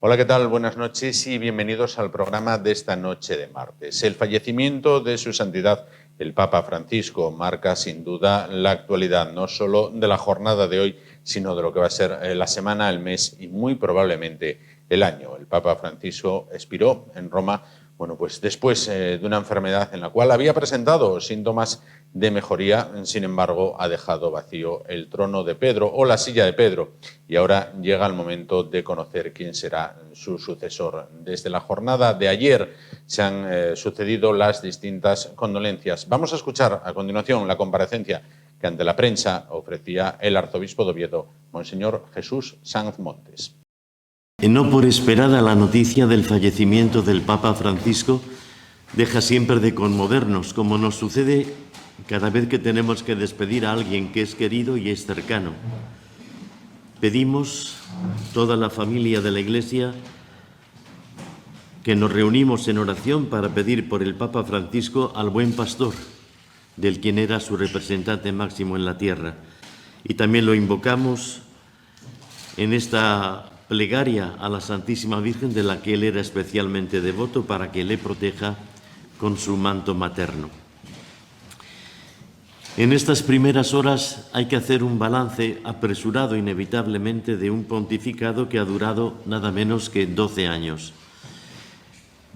Hola, ¿qué tal? Buenas noches y bienvenidos al programa de esta noche de martes. El fallecimiento de su santidad, el Papa Francisco, marca sin duda la actualidad, no solo de la jornada de hoy, sino de lo que va a ser la semana, el mes y muy probablemente el año. El Papa Francisco expiró en Roma, pues después de una enfermedad en la cual había presentado síntomas de mejoría, sin embargo, ha dejado vacío el trono de Pedro o la silla de Pedro y ahora llega el momento de conocer quién será su sucesor. Desde la jornada de ayer se han sucedido las distintas condolencias. Vamos a escuchar a continuación la comparecencia que ante la prensa ofrecía el arzobispo de Oviedo, Monseñor Jesús Sanz Montes. No por esperada la noticia del fallecimiento del Papa Francisco deja siempre de conmovernos, como nos sucede cada vez que tenemos que despedir a alguien que es querido y es cercano. Pedimos, toda la familia de la Iglesia, que nos reunimos en oración para pedir por el Papa Francisco al buen pastor, del quien era su representante máximo en la tierra. Y también lo invocamos en esta plegaria a la Santísima Virgen, de la que él era especialmente devoto, para que le proteja con su manto materno. En estas primeras horas hay que hacer un balance apresurado inevitablemente de un pontificado que ha durado nada menos que 12 años.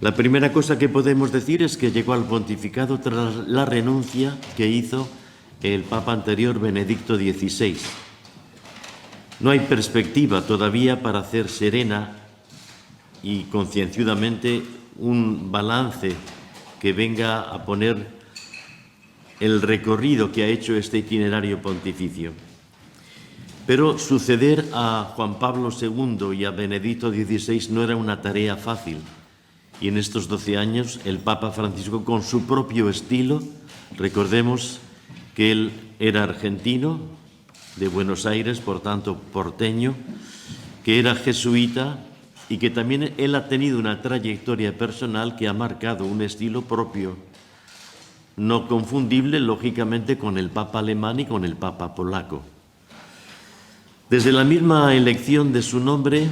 La primera cosa que podemos decir es que llegó al pontificado tras la renuncia que hizo el Papa anterior, Benedicto XVI. No hay perspectiva todavía para hacer serena y concienzudamente un balance que venga a poner el recorrido que ha hecho este itinerario pontificio. Pero suceder a Juan Pablo II y a Benedicto XVI no era una tarea fácil. Y en estos 12 años el Papa Francisco, con su propio estilo, recordemos que él era argentino, de Buenos Aires, por tanto porteño, que era jesuita y que también él ha tenido una trayectoria personal que ha marcado un estilo propio, no confundible, lógicamente, con el Papa alemán y con el Papa polaco. Desde la misma elección de su nombre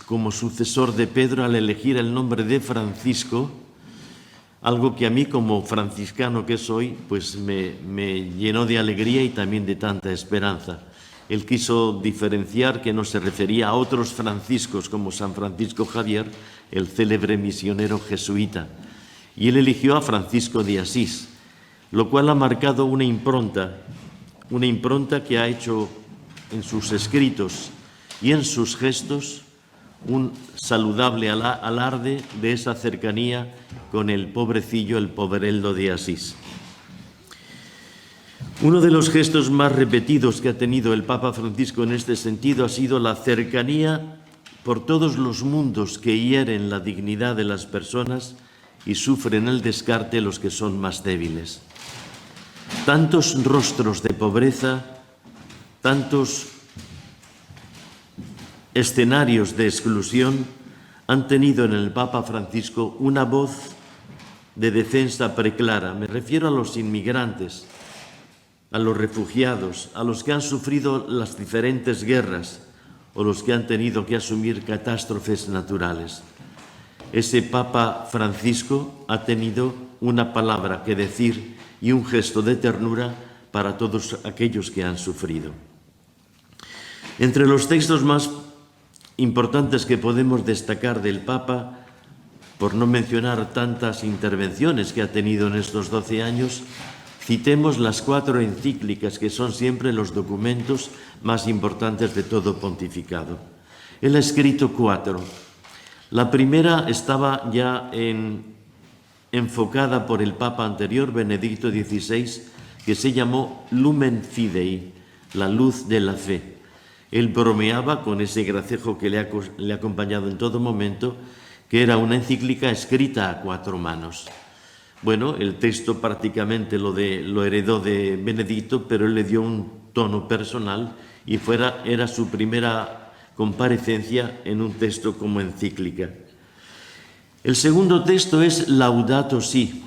como sucesor de Pedro, al elegir el nombre de Francisco, algo que a mí, como franciscano que soy, pues me llenó de alegría y también de tanta esperanza. Él quiso diferenciar que no se refería a otros franciscos como San Francisco Javier, el célebre misionero jesuita, y él eligió a Francisco de Asís, lo cual ha marcado una impronta que ha hecho en sus escritos y en sus gestos un saludable alarde de esa cercanía con el pobrecillo, el povereldo de Asís. Uno de los gestos más repetidos que ha tenido el Papa Francisco en este sentido ha sido la cercanía por todos los mundos que hieren la dignidad de las personas y sufren el descarte los que son más débiles. Tantos rostros de pobreza, tantos escenarios de exclusión han tenido en el Papa Francisco una voz de defensa preclara. Me refiero a los inmigrantes, a los refugiados, a los que han sufrido las diferentes guerras o los que han tenido que asumir catástrofes naturales. Ese Papa Francisco ha tenido una palabra que decir y un gesto de ternura para todos aquellos que han sufrido. Entre los textos más importantes que podemos destacar del Papa, por no mencionar tantas intervenciones que ha tenido en estos 12 años, citemos las 4 encíclicas que son siempre los documentos más importantes de todo pontificado. Él ha escrito 4. La primera estaba ya enfocada por el Papa anterior, Benedicto XVI, que se llamó Lumen Fidei, la luz de la fe. Él bromeaba con ese gracejo que le ha acompañado en todo momento, que era una encíclica escrita a 4 manos. Bueno, el texto prácticamente lo heredó de Benedicto, pero él le dio un tono personal y era su primera comparecencia en un texto como encíclica. El segundo texto es Laudato Si,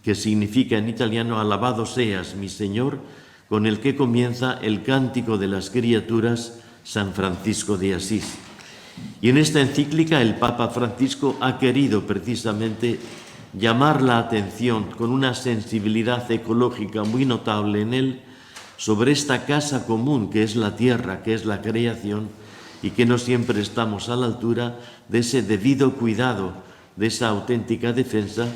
que significa en italiano alabado seas, mi Señor, con el que comienza el cántico de las criaturas San Francisco de Asís. Y en esta encíclica el Papa Francisco ha querido precisamente llamar la atención con una sensibilidad ecológica muy notable en él sobre esta casa común que es la tierra, que es la creación, y que no siempre estamos a la altura de ese debido cuidado, de esa auténtica defensa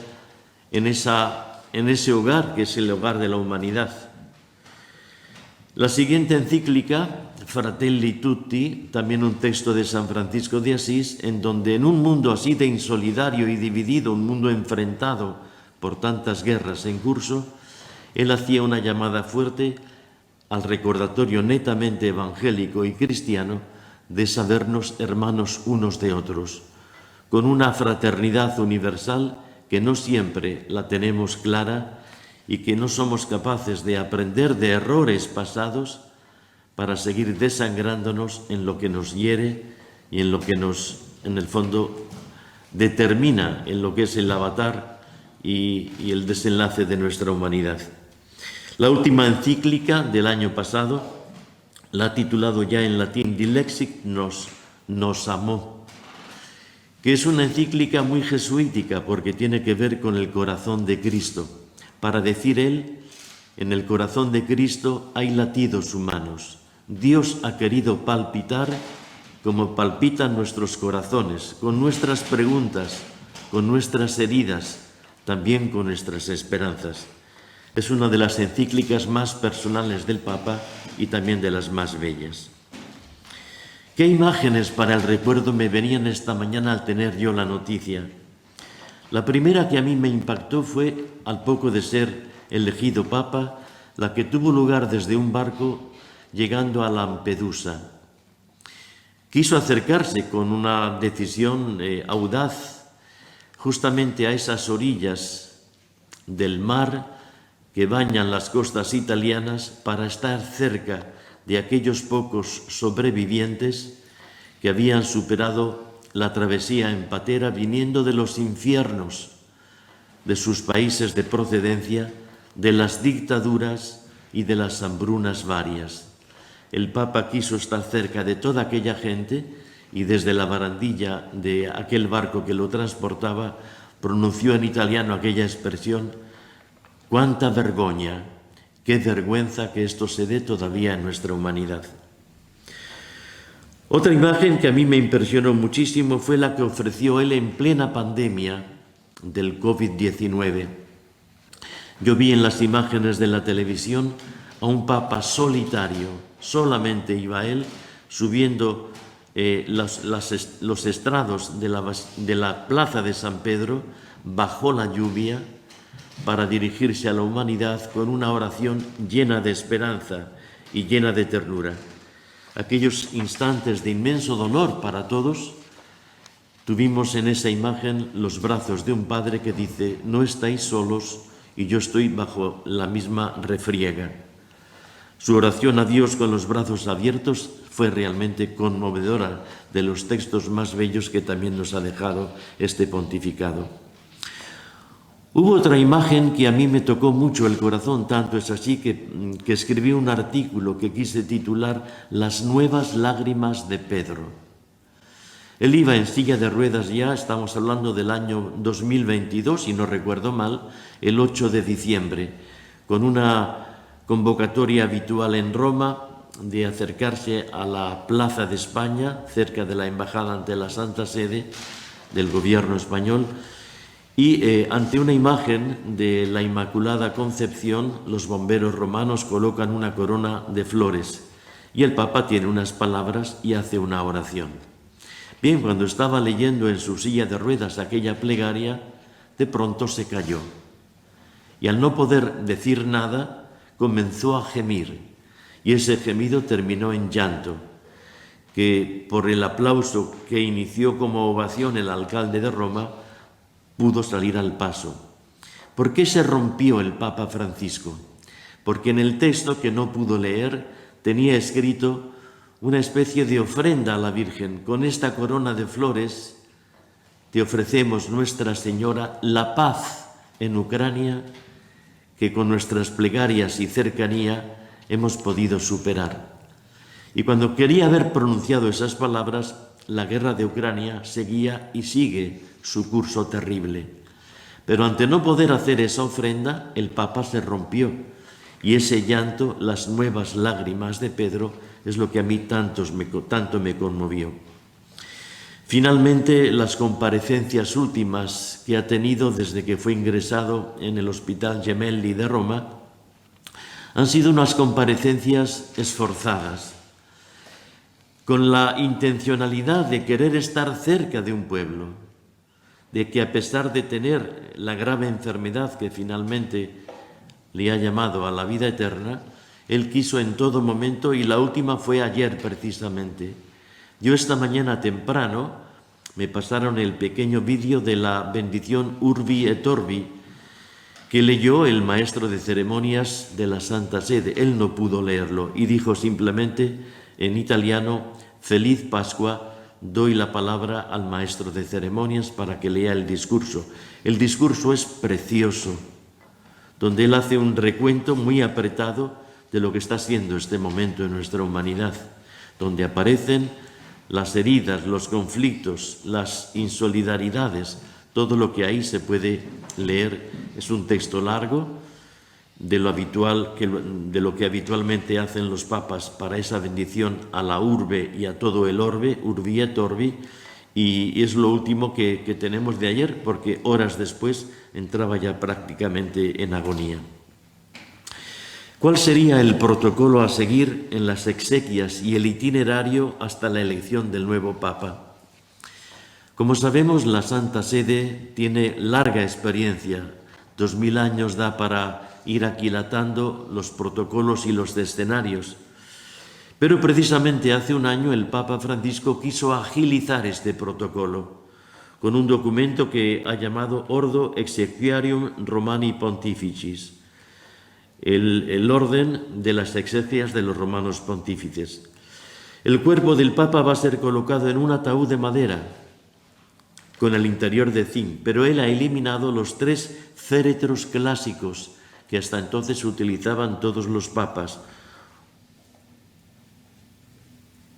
en ese hogar que es el hogar de la humanidad. La siguiente encíclica, Fratelli Tutti, también un texto de San Francisco de Asís, en donde en un mundo así de insolidario y dividido, un mundo enfrentado por tantas guerras en curso, él hacía una llamada fuerte al recordatorio netamente evangélico y cristiano de sabernos hermanos unos de otros, con una fraternidad universal que no siempre la tenemos clara y que no somos capaces de aprender de errores pasados para seguir desangrándonos en lo que nos hiere y en lo que nos, en el fondo, determina en lo que es el avatar y el desenlace de nuestra humanidad. La última encíclica del año pasado la ha titulado ya en latín Dilexit nos amó, que es una encíclica muy jesuítica porque tiene que ver con el corazón de Cristo. Para decir él, en el corazón de Cristo hay latidos humanos. Dios ha querido palpitar como palpitan nuestros corazones, con nuestras preguntas, con nuestras heridas, también con nuestras esperanzas. Es una de las encíclicas más personales del Papa y también de las más bellas. ¿Qué imágenes para el recuerdo me venían esta mañana al tener yo la noticia? La primera que a mí me impactó fue, al poco de ser elegido Papa, la que tuvo lugar desde un barco llegando a Lampedusa. Quiso acercarse con una decisión audaz justamente a esas orillas del mar que bañan las costas italianas para estar cerca de aquellos pocos sobrevivientes que habían superado la travesía en patera viniendo de los infiernos de sus países de procedencia, de las dictaduras y de las hambrunas varias. El Papa quiso estar cerca de toda aquella gente y desde la barandilla de aquel barco que lo transportaba pronunció en italiano aquella expresión: «Cuánta vergogna, qué vergüenza que esto se dé todavía en nuestra humanidad». Otra imagen que a mí me impresionó muchísimo fue la que ofreció él en plena pandemia del COVID-19. Yo vi en las imágenes de la televisión a un Papa solitario, solamente iba él subiendo los estrados de la plaza de San Pedro bajo la lluvia para dirigirse a la humanidad con una oración llena de esperanza y llena de ternura. Aquellos instantes de inmenso dolor para todos, tuvimos en esa imagen los brazos de un padre que dice: «No estáis solos y yo estoy bajo la misma refriega». Su oración a Dios con los brazos abiertos fue realmente conmovedora, de los textos más bellos que también nos ha dejado este pontificado. Hubo otra imagen que a mí me tocó mucho el corazón, tanto es así que escribí un artículo que quise titular «Las nuevas lágrimas de Pedro». Él iba en silla de ruedas ya, estamos hablando del año 2022, si no recuerdo mal, el 8 de diciembre, con una convocatoria habitual en Roma de acercarse a la Plaza de España, cerca de la Embajada ante la Santa Sede del Gobierno español, y ante una imagen de la Inmaculada Concepción, los bomberos romanos colocan una corona de flores y el Papa tiene unas palabras y hace una oración. Bien, cuando estaba leyendo en su silla de ruedas aquella plegaria, de pronto se cayó y al no poder decir nada, comenzó a gemir y ese gemido terminó en llanto, que por el aplauso que inició como ovación el alcalde de Roma, pudo salir al paso. ¿Por qué se rompió el Papa Francisco? Porque en el texto que no pudo leer tenía escrito una especie de ofrenda a la Virgen. Con esta corona de flores te ofrecemos, Nuestra Señora, la paz en Ucrania que con nuestras plegarias y cercanía hemos podido superar. Y cuando quería haber pronunciado esas palabras, la guerra de Ucrania seguía y sigue su curso terrible. Pero ante no poder hacer esa ofrenda, el Papa se rompió. Y ese llanto, las nuevas lágrimas de Pedro, es lo que a mí tanto me conmovió. Finalmente, las comparecencias últimas que ha tenido desde que fue ingresado en el Hospital Gemelli de Roma han sido unas comparecencias esforzadas, con la intencionalidad de querer estar cerca de un pueblo, de que a pesar de tener la grave enfermedad que finalmente le ha llamado a la vida eterna, él quiso en todo momento, y la última fue ayer precisamente. Yo esta mañana temprano me pasaron el pequeño vídeo de la bendición Urbi et Orbi que leyó el maestro de ceremonias de la Santa Sede. Él no pudo leerlo y dijo simplemente en italiano: Feliz Pascua, doy la palabra al maestro de ceremonias para que lea el discurso. El discurso es precioso, donde él hace un recuento muy apretado de lo que está siendo este momento en nuestra humanidad, donde aparecen las heridas, los conflictos, las insolidaridades, todo lo que ahí se puede leer. Es un texto largo, de lo que habitualmente hacen los papas para esa bendición a la urbe y a todo el orbe, Urbi et Orbi, y es lo último que tenemos de ayer, porque horas después entraba ya prácticamente en agonía. ¿Cuál sería el protocolo a seguir en las exequias y el itinerario hasta la elección del nuevo Papa? Como sabemos, la Santa Sede tiene larga experiencia. 2000 años da para ir aquilatando los protocolos y los escenarios. Pero precisamente hace un año el Papa Francisco quiso agilizar este protocolo con un documento que ha llamado Ordo Exequiarum Romani Pontificis, el orden de las exequias de los romanos pontífices. El cuerpo del Papa va a ser colocado en un ataúd de madera con el interior de zinc, pero él ha eliminado los 3 féretros clásicos que hasta entonces utilizaban todos los papas.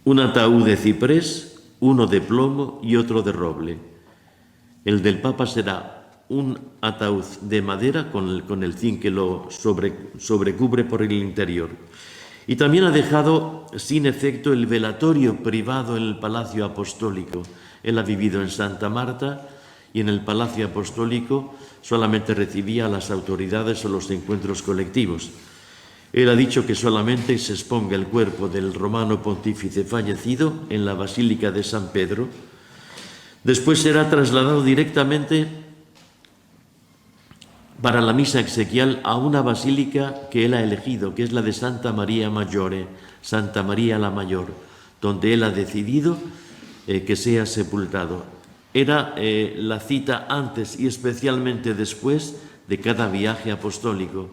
Un ataúd de ciprés, uno de plomo y otro de roble. El del Papa será un ataúd de madera con el zinc que lo sobrecubre por el interior. Y también ha dejado sin efecto el velatorio privado en el Palacio Apostólico. Él ha vivido en Santa Marta y en el Palacio Apostólico solamente recibía a las autoridades o los encuentros colectivos. Él ha dicho que solamente se exponga el cuerpo del romano pontífice fallecido en la Basílica de San Pedro. Después será trasladado directamente para la misa exequial a una basílica que él ha elegido, que es la de Santa María Maggiore, Santa María la Mayor, donde él ha decidido que sea sepultado. Era la cita antes y especialmente después de cada viaje apostólico.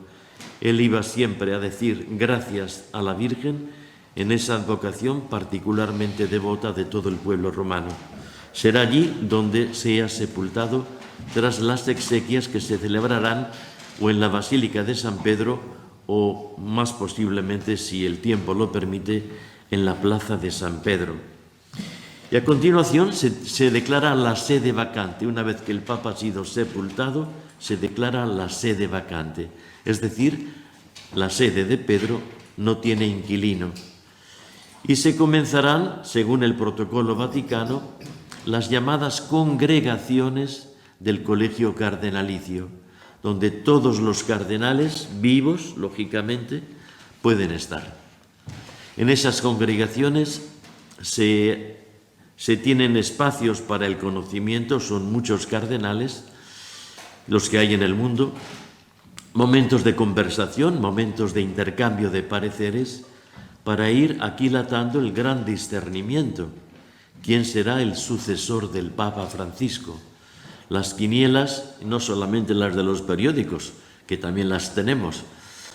Él iba siempre a decir gracias a la Virgen en esa advocación particularmente devota de todo el pueblo romano. Será allí donde sea sepultado tras las exequias que se celebrarán o en la Basílica de San Pedro o, más posiblemente, si el tiempo lo permite, en la Plaza de San Pedro. Y a continuación se declara la sede vacante. Una vez que el Papa ha sido sepultado, se declara la sede vacante. Es decir, la sede de Pedro no tiene inquilino. Y se comenzarán, según el protocolo vaticano, las llamadas congregaciones del colegio cardenalicio, donde todos los cardenales vivos, lógicamente, pueden estar. En esas congregaciones se tienen espacios para el conocimiento, son muchos cardenales los que hay en el mundo, momentos de conversación, momentos de intercambio de pareceres, para ir aquilatando el gran discernimiento. ¿Quién será el sucesor del Papa Francisco? Las quinielas, no solamente las de los periódicos, que también las tenemos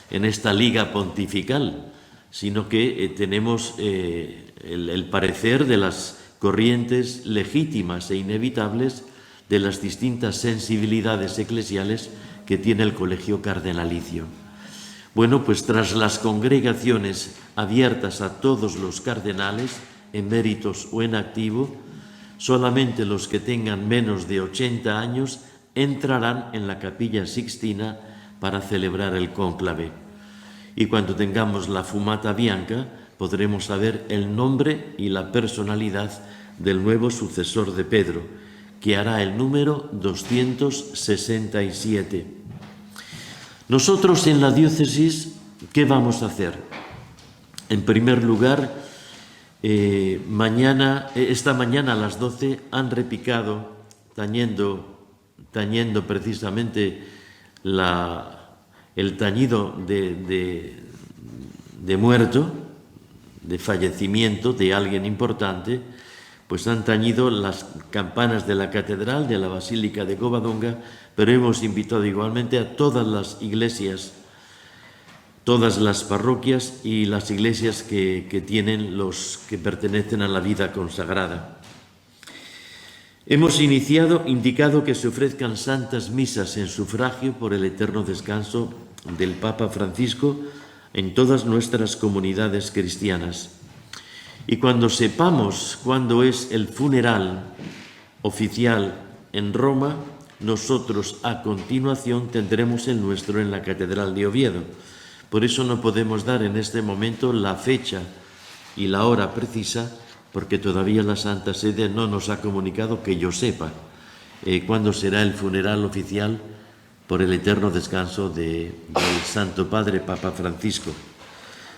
en esta liga pontifical, sino que tenemos el parecer de las corrientes legítimas e inevitables de las distintas sensibilidades eclesiales que tiene el colegio cardenalicio. Bueno, pues tras las congregaciones abiertas a todos los cardenales, eméritos o en activo, Solamente los que tengan menos de 80 años entrarán en la Capilla Sixtina para celebrar el cónclave. Y cuando tengamos la fumata bianca, podremos saber el nombre y la personalidad del nuevo sucesor de Pedro, que hará el número 267. Nosotros en la diócesis, ¿qué vamos a hacer? En primer lugar, esta mañana a las 12 han repicado, tañendo precisamente el tañido de muerto, de fallecimiento de alguien importante, pues han tañido las campanas de la catedral, de la Basílica de Covadonga, pero hemos invitado igualmente a todas las iglesias, todas las parroquias y las iglesias que tienen los que pertenecen a la vida consagrada. Hemos indicado que se ofrezcan santas misas en sufragio por el eterno descanso del Papa Francisco en todas nuestras comunidades cristianas. Y cuando sepamos cuándo es el funeral oficial en Roma, nosotros a continuación tendremos el nuestro en la Catedral de Oviedo. Por eso no podemos dar en este momento la fecha y la hora precisa, porque todavía la Santa Sede no nos ha comunicado, que yo sepa, cuándo será el funeral oficial por el eterno descanso del Santo Padre Papa Francisco.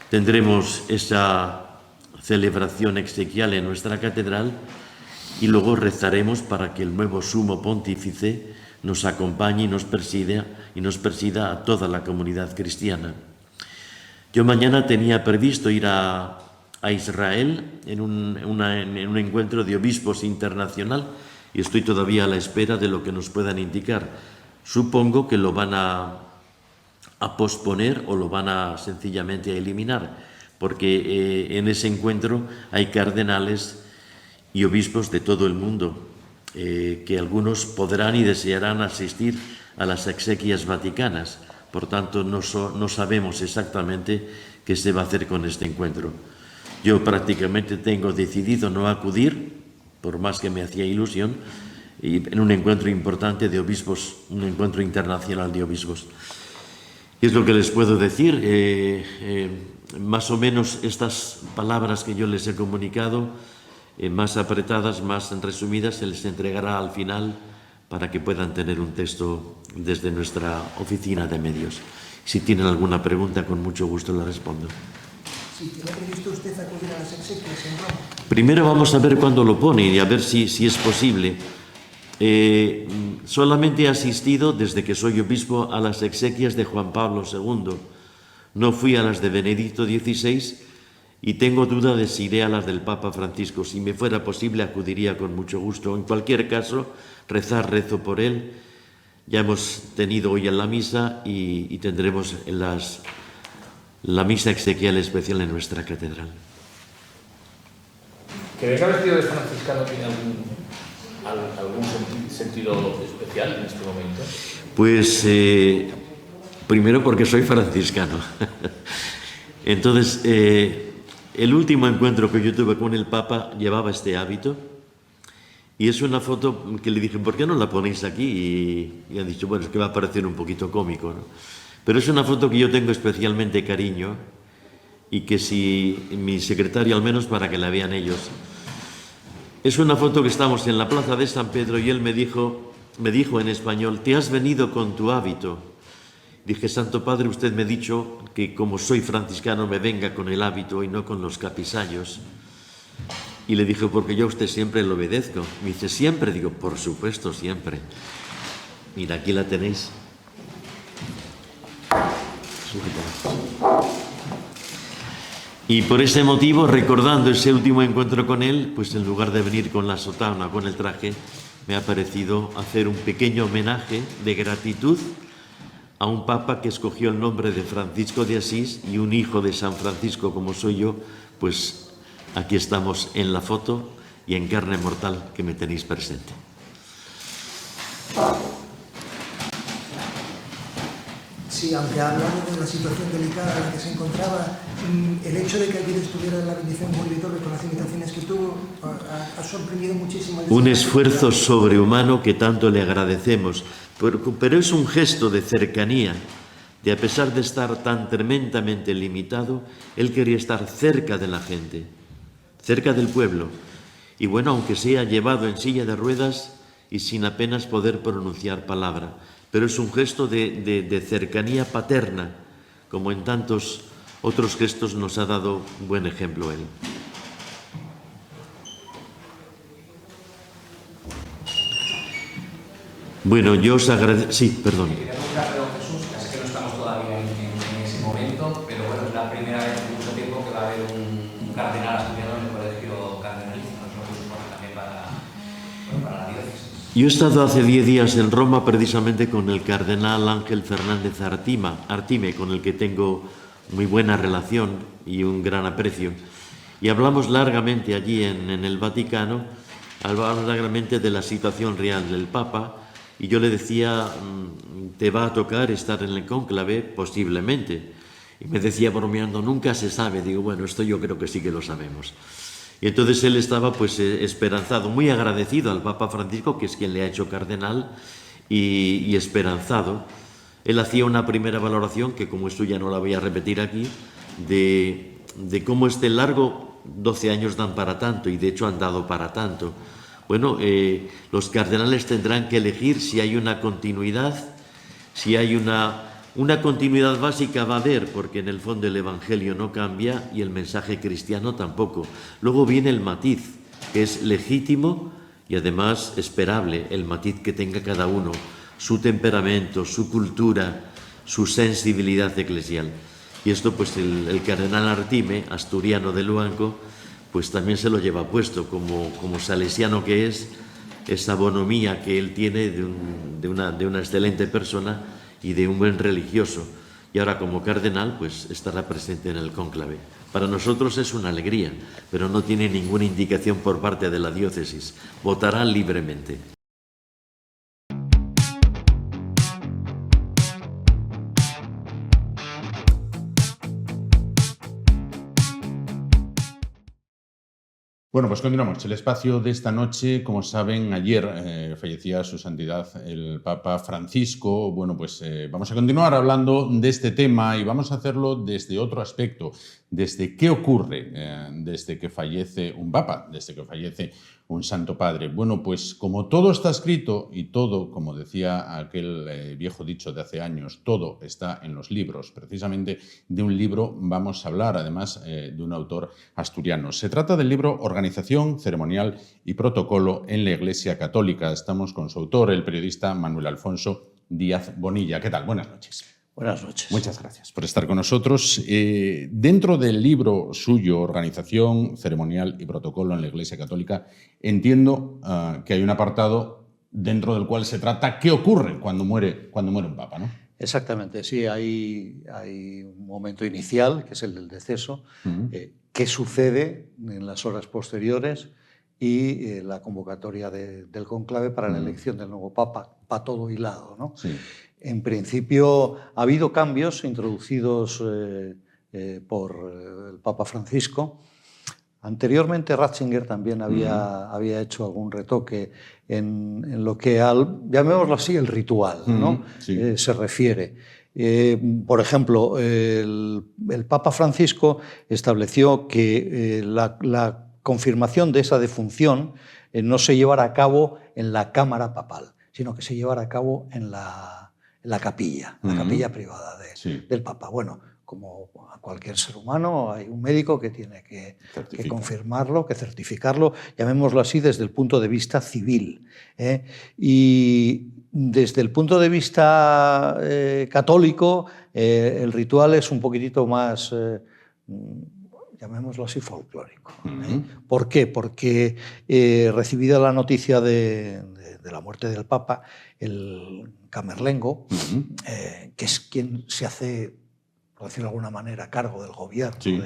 Tendremos esa celebración exequial en nuestra catedral y luego rezaremos para que el nuevo sumo pontífice nos acompañe y nos presida a toda la comunidad cristiana. Yo mañana tenía previsto ir a Israel en un encuentro de obispos internacional y estoy todavía a la espera de lo que nos puedan indicar. Supongo que lo van a posponer o lo van a sencillamente eliminar, porque en ese encuentro hay cardenales y obispos de todo el mundo, que algunos podrán y desearán asistir a las exequias vaticanas. Por tanto, no sabemos exactamente qué se va a hacer con este encuentro. Yo prácticamente tengo decidido no acudir, por más que me hacía ilusión, en un encuentro importante de obispos, un encuentro internacional de obispos. ¿Qué es lo que les puedo decir? Más o menos estas palabras que yo les he comunicado, más apretadas, más resumidas, se les entregará al final para que puedan tener un texto desde nuestra oficina de medios. Si tienen alguna pregunta, con mucho gusto la respondo. Sí, ¿tiene previsto usted acudir a las exequias en Roma? Primero vamos a ver cuándo lo ponen y a ver si es posible. Solamente he asistido, desde que soy obispo, a las exequias de Juan Pablo II. No fui a las de Benedicto XVI y tengo duda de si iré a las del Papa Francisco. Si me fuera posible, acudiría con mucho gusto. En cualquier caso, rezo por él. Ya hemos tenido hoy en la misa y tendremos la misa exequial especial en nuestra catedral. ¿Que venga vestido de franciscano tiene algún sentido especial en este momento? Pues primero porque soy franciscano. Entonces, el último encuentro que yo tuve con el Papa llevaba este hábito y es una foto que le dije, ¿por qué no la ponéis aquí? Y han dicho, bueno, es que va a parecer un poquito cómico, ¿no? Pero es una foto que yo tengo especialmente cariño y que si mi secretario, al menos para que la vean ellos. Es una foto que estamos en la plaza de San Pedro y él me dijo en español, ¿te has venido con tu hábito? Dije, Santo Padre, usted me ha dicho que como soy franciscano me venga con el hábito y no con los capisallos. Y le dije, porque yo a usted siempre le obedezco. Me dice, ¿siempre? Digo, por supuesto, siempre. Mira, aquí la tenéis. Y por ese motivo, recordando ese último encuentro con él, pues en lugar de venir con la sotana, con el traje, me ha parecido hacer un pequeño homenaje de gratitud a un papa que escogió el nombre de Francisco de Asís y un hijo de San Francisco como soy yo, pues aquí estamos en la foto y en carne mortal que me tenéis presente. Sí, Sí, aunque hablando de la situación delicada en la que se encontraba, el hecho de que ayer estuviera en la bendición Molitore con las limitaciones que tuvo ha sorprendido muchísimo. Un esfuerzo sobrehumano que tanto le agradecemos, pero es un gesto de cercanía, de a pesar de estar tan tremendamente limitado, él quería estar cerca de la gente, cerca del pueblo, y bueno, aunque sea llevado en silla de ruedas y sin apenas poder pronunciar palabra, pero es un gesto de cercanía paterna, como en tantos otros gestos nos ha dado un buen ejemplo él. Bueno, yo os agradezco... Sí, perdón. Quería preguntar, pero Jesús, ya sé que no estamos todavía en ese momento, pero bueno, es la primera vez en mucho tiempo que va a haber un cardenal asturiano en el colegio cardenalicio, no solo supone también para la diócesis. Yo he estado hace 10 días en Roma precisamente con el cardenal Ángel Fernández Artime, con el que tengo muy buena relación y un gran aprecio. Y hablamos largamente allí en el Vaticano, hablamos largamente de la situación real del Papa, y yo le decía, ¿te va a tocar estar en el cónclave? Posiblemente. Y me decía bromeando, nunca se sabe. Digo, bueno, esto yo creo que sí que lo sabemos. Y entonces él estaba pues esperanzado, muy agradecido al Papa Francisco, que es quien le ha hecho cardenal, y esperanzado. Él hacía una primera valoración, que como esto ya no la voy a repetir aquí, de cómo este largo 12 años dan para tanto, y de hecho han dado para tanto. Bueno, los cardenales tendrán que elegir si hay una continuidad, si hay una continuidad básica va a haber, porque en el fondo el Evangelio no cambia y el mensaje cristiano tampoco. Luego viene el matiz, que es legítimo y además esperable, el matiz que tenga cada uno, su temperamento, su cultura, su sensibilidad eclesial. Y esto pues el cardenal Artime, asturiano de Luanco, pues también se lo lleva puesto, como salesiano que es, esa bonomía que él tiene de una excelente persona y de un buen religioso. Y ahora como cardenal, pues estará presente en el cónclave. Para nosotros es una alegría, pero no tiene ninguna indicación por parte de la diócesis. Votará libremente. Bueno, pues continuamos. El espacio de esta noche, como saben, ayer fallecía su santidad el Papa Francisco. Bueno, pues vamos a continuar hablando de este tema y vamos a hacerlo desde otro aspecto, desde qué ocurre desde que fallece un Papa, desde que fallece un Santo Padre. Bueno, pues como todo está escrito y todo, como decía aquel viejo dicho de hace años, todo está en los libros. Precisamente de un libro vamos a hablar, además de un autor asturiano. Se trata del libro Organización, Ceremonial y Protocolo en la Iglesia Católica. Estamos con su autor, el periodista Manuel Alfonso Díaz Bonilla. ¿Qué tal? Buenas noches. Buenas noches. Muchas gracias por estar con nosotros. Dentro del libro suyo, Organización, Ceremonial y Protocolo en la Iglesia Católica, entiendo que hay un apartado dentro del cual se trata qué ocurre cuando muere un papa, ¿no? Exactamente, sí, hay un momento inicial, que es el del deceso, qué sucede en las horas posteriores y la convocatoria del conclave para la elección del nuevo papa, va todo hilado, ¿no? Sí. En principio ha habido cambios introducidos por el Papa Francisco. Anteriormente Ratzinger también había hecho algún retoque en lo que llamémoslo así, el ritual, ¿no? Sí. Se refiere. Por ejemplo, el Papa Francisco estableció que la confirmación de esa defunción no se llevara a cabo en la cámara papal, sino que se llevara a cabo en la capilla, la capilla privada del Papa. Bueno, como a cualquier ser humano, hay un médico que tiene que confirmarlo, que certificarlo, llamémoslo así, desde el punto de vista civil. Y desde el punto de vista católico, el ritual es un poquitito más, llamémoslo así, folclórico. ¿Por qué? Porque recibida la noticia de la muerte del Papa, el Camerlengo, que es quien se hace por decirlo de alguna manera, a cargo del gobierno. Sí,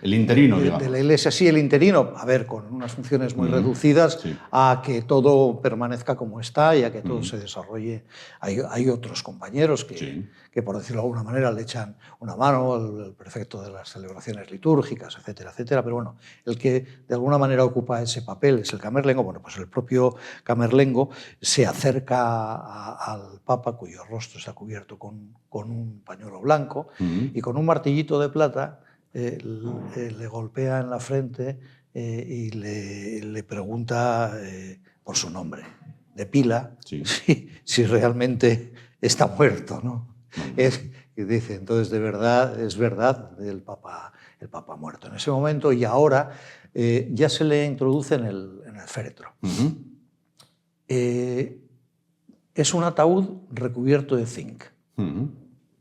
el interino, digamos. De la Iglesia, sí, el interino, a ver, con unas funciones muy reducidas, a que todo permanezca como está y a que todo se desarrolle. Hay otros compañeros que, por decirlo de alguna manera, le echan una mano, el prefecto de las celebraciones litúrgicas, etcétera, etcétera, pero bueno, el que de alguna manera ocupa ese papel es el camerlengo. Bueno, pues el propio camerlengo se acerca al Papa, cuyo rostro está cubierto con un pañuelo blanco, y con un martillito de plata le golpea en la frente y le pregunta por su nombre, de pila, si realmente está muerto, ¿no? Y dice, entonces, es verdad, el Papa muerto. En ese momento y ahora ya se le introduce en el féretro. Es un ataúd recubierto de zinc.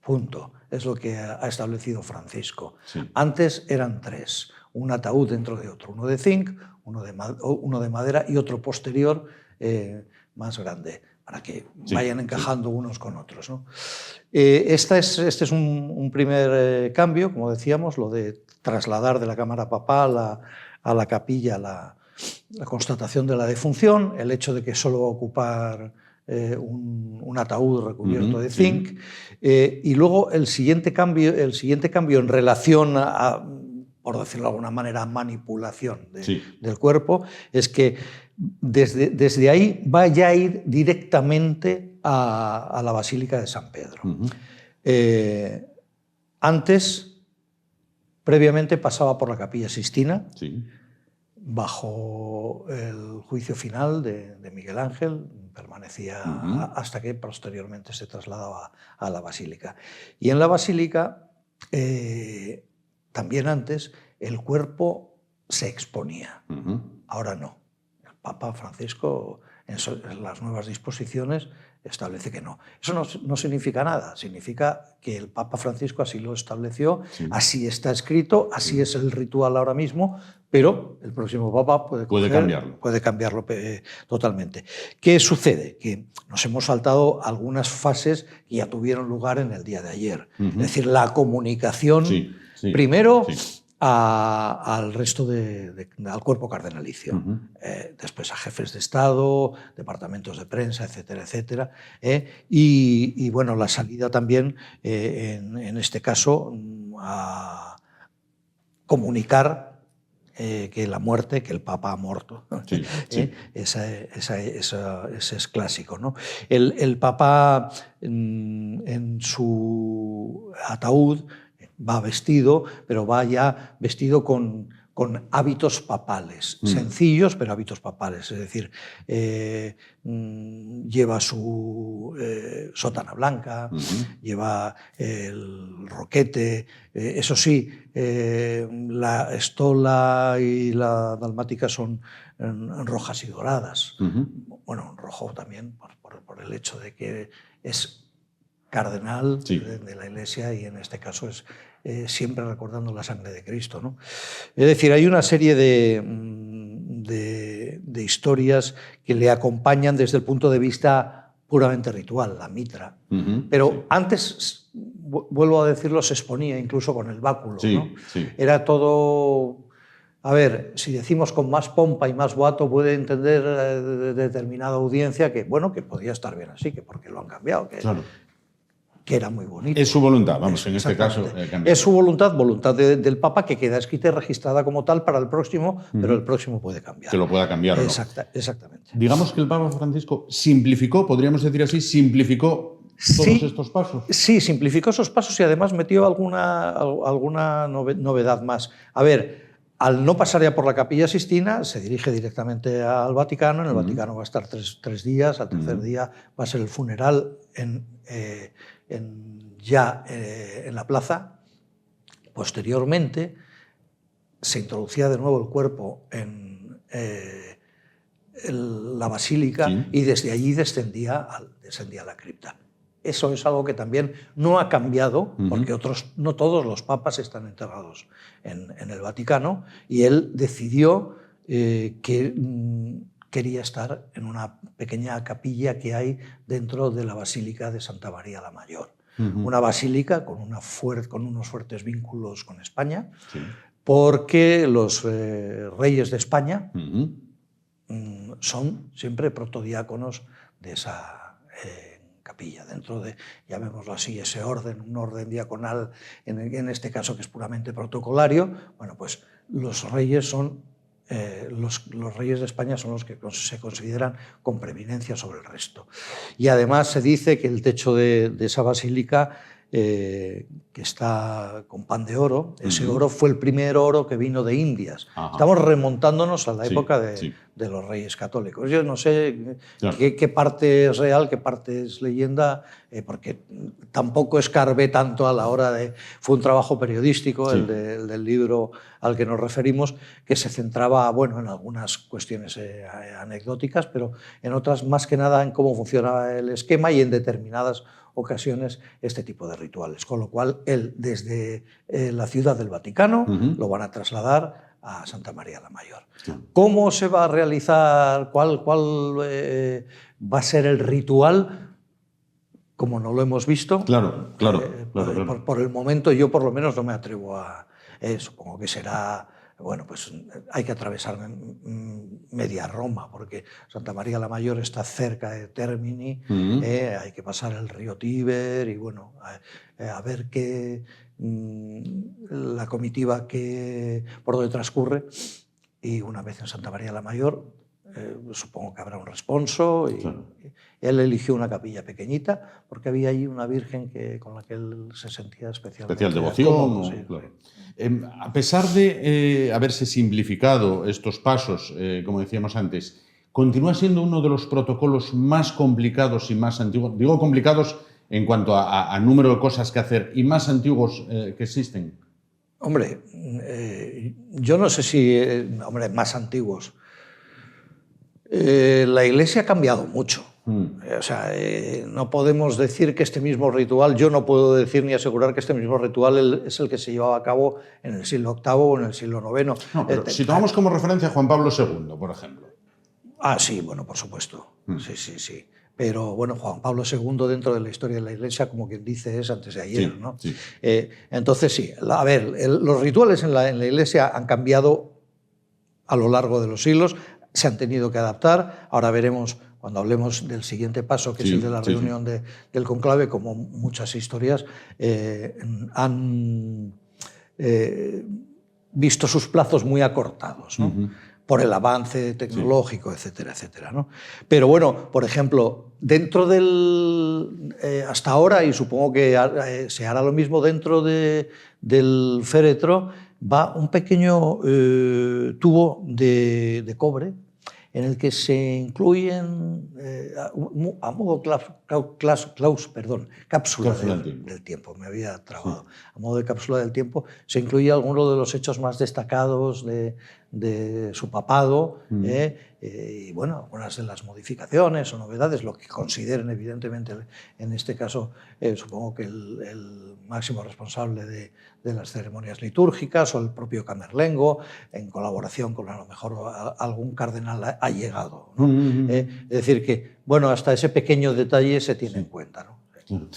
Punto. Es lo que ha establecido Francisco. Antes eran 3, un ataúd dentro de otro, uno de zinc, uno de madera y otro posterior más grande, para que vayan encajando unos con otros, ¿no? Este es un primer cambio, como decíamos, lo de trasladar de la cámara papal a la capilla la constatación de la defunción, el hecho de que solo va a ocupar un ataúd recubierto de zinc, y luego el siguiente cambio en relación a, por decirlo de alguna manera, manipulación del cuerpo, es que desde ahí va ya a ir directamente a la Basílica de San Pedro. Antes, previamente, pasaba por la Capilla Sixtina, bajo el juicio final de Miguel Ángel, permanecía hasta que posteriormente se trasladaba a la Basílica. Y en la Basílica, también antes, el cuerpo se exponía. Ahora no. El Papa Francisco, en las nuevas disposiciones, establece que no. Eso no significa nada, significa que el Papa Francisco así lo estableció, así está escrito, así es el ritual ahora mismo, pero el próximo Papa puede cambiarlo totalmente. ¿Qué sucede? Que nos hemos saltado algunas fases que ya tuvieron lugar en el día de ayer. Es decir, la comunicación, primero, al resto al cuerpo cardenalicio, después a jefes de Estado, departamentos de prensa, etcétera, etcétera, y bueno, la salida también, en este caso, a comunicar que la muerte, que el Papa ha muerto. Ese es clásico, ¿no? El Papa, en su ataúd, va vestido, pero va ya vestido con hábitos papales, sencillos, pero hábitos papales. Es decir, lleva su sotana blanca, lleva el roquete, eso sí, la estola y la dalmática son rojas y doradas. Bueno, rojo también por el hecho de que es cardenal de la Iglesia y en este caso es siempre recordando la sangre de Cristo, ¿no? Es decir, hay una serie de historias que le acompañan desde el punto de vista puramente ritual, la mitra. Pero antes, vuelvo a decirlo, se exponía incluso con el báculo, ¿no? Era todo... A ver, si decimos con más pompa y más boato, puede entender determinada audiencia que, bueno, que podía estar bien así, que porque lo han cambiado, que era muy bonito. Es su voluntad, vamos, en este caso. Es su voluntad del Papa, que queda escrita y registrada como tal para el próximo, pero el próximo puede cambiar. Que lo pueda cambiar, ¿no? Exactamente. Digamos que el Papa Francisco simplificó, podríamos decir así, simplificó todos estos pasos. Sí, simplificó esos pasos y además metió alguna novedad más. A ver, al no pasar ya por la Capilla Sixtina, se dirige directamente al Vaticano. En el Vaticano va a estar tres días. Al tercer día va a ser el funeral en la plaza. Posteriormente se introducía de nuevo el cuerpo en la basílica y desde allí descendía a la cripta. Eso es algo que también no ha cambiado, porque no todos los papas están enterrados en el Vaticano, y él decidió que quería estar en una pequeña capilla que hay dentro de la Basílica de Santa María la Mayor. una basílica con unos fuertes vínculos con España, porque los reyes de España son siempre protodiáconos de esa capilla, dentro de, llamémoslo así, ese orden, un orden diaconal, en este caso que es puramente protocolario. Bueno, pues los reyes son los reyes de España son los que se consideran con preeminencia sobre el resto. Y además se dice que el techo de esa basílica, que está con pan de oro, ese oro fue el primer oro que vino de Indias. Estamos remontándonos a la época de los reyes católicos. Yo no sé qué parte es real, qué parte es leyenda, porque tampoco escarbé tanto a la hora de... Fue un trabajo periodístico, el del libro al que nos referimos, que se centraba, bueno, en algunas cuestiones anecdóticas, pero en otras más que nada en cómo funcionaba el esquema y en determinadas ocasiones este tipo de rituales. Con lo cual, él, desde la ciudad del Vaticano, lo van a trasladar a Santa María la Mayor. ¿Cómo se va a realizar? ¿Cuál va a ser el ritual? Como no lo hemos visto, Claro. Por el momento yo por lo menos no me atrevo a... supongo que será... Bueno, pues hay que atravesar media Roma, porque Santa María la Mayor está cerca de Termini, hay que pasar el río Tíber y bueno, a ver qué la comitiva por donde transcurre, y una vez en Santa María la Mayor supongo que habrá un responso y él eligió una capilla pequeñita porque había allí una virgen con la que él se sentía especial devoción. Claro. A pesar de haberse simplificado estos pasos, como decíamos antes, continúa siendo uno de los protocolos más complicados y más antiguos. Digo complicados en cuanto a número de cosas que hacer, y más antiguos que existen. Hombre, yo no sé si... más antiguos. La Iglesia ha cambiado mucho. O sea, no podemos decir que este mismo ritual, yo no puedo decir ni asegurar que este mismo ritual es el que se llevaba a cabo en el siglo VIII o en el siglo IX. No, pero si tomamos como referencia a Juan Pablo II, por ejemplo. Sí, bueno, por supuesto. Sí. Pero bueno, Juan Pablo II dentro de la historia de la Iglesia, como quien dice, es antes de ayer, ¿no? Entonces sí, a ver, los rituales en la Iglesia han cambiado a lo largo de los siglos, se han tenido que adaptar. Ahora veremos, cuando hablemos del siguiente paso, que es el de la reunión del conclave, como muchas historias han visto sus plazos muy acortados, ¿no? Por el avance tecnológico, etcétera, etcétera, ¿no? Pero bueno, por ejemplo, dentro hasta ahora, y supongo que se hará lo mismo dentro del féretro, va un pequeño tubo de cobre en el que se incluyen, a modo cápsula del tiempo, me había trabado, a modo de cápsula del tiempo, se incluye alguno de los hechos más destacados de su papado, y bueno, algunas de las modificaciones o novedades, lo que consideren evidentemente, en este caso, supongo que el máximo responsable de las ceremonias litúrgicas o el propio Camerlengo, en colaboración con a lo mejor algún cardenal ha llegado, ¿no? Es decir que, bueno, hasta ese pequeño detalle se tiene en cuenta, ¿no? Claro.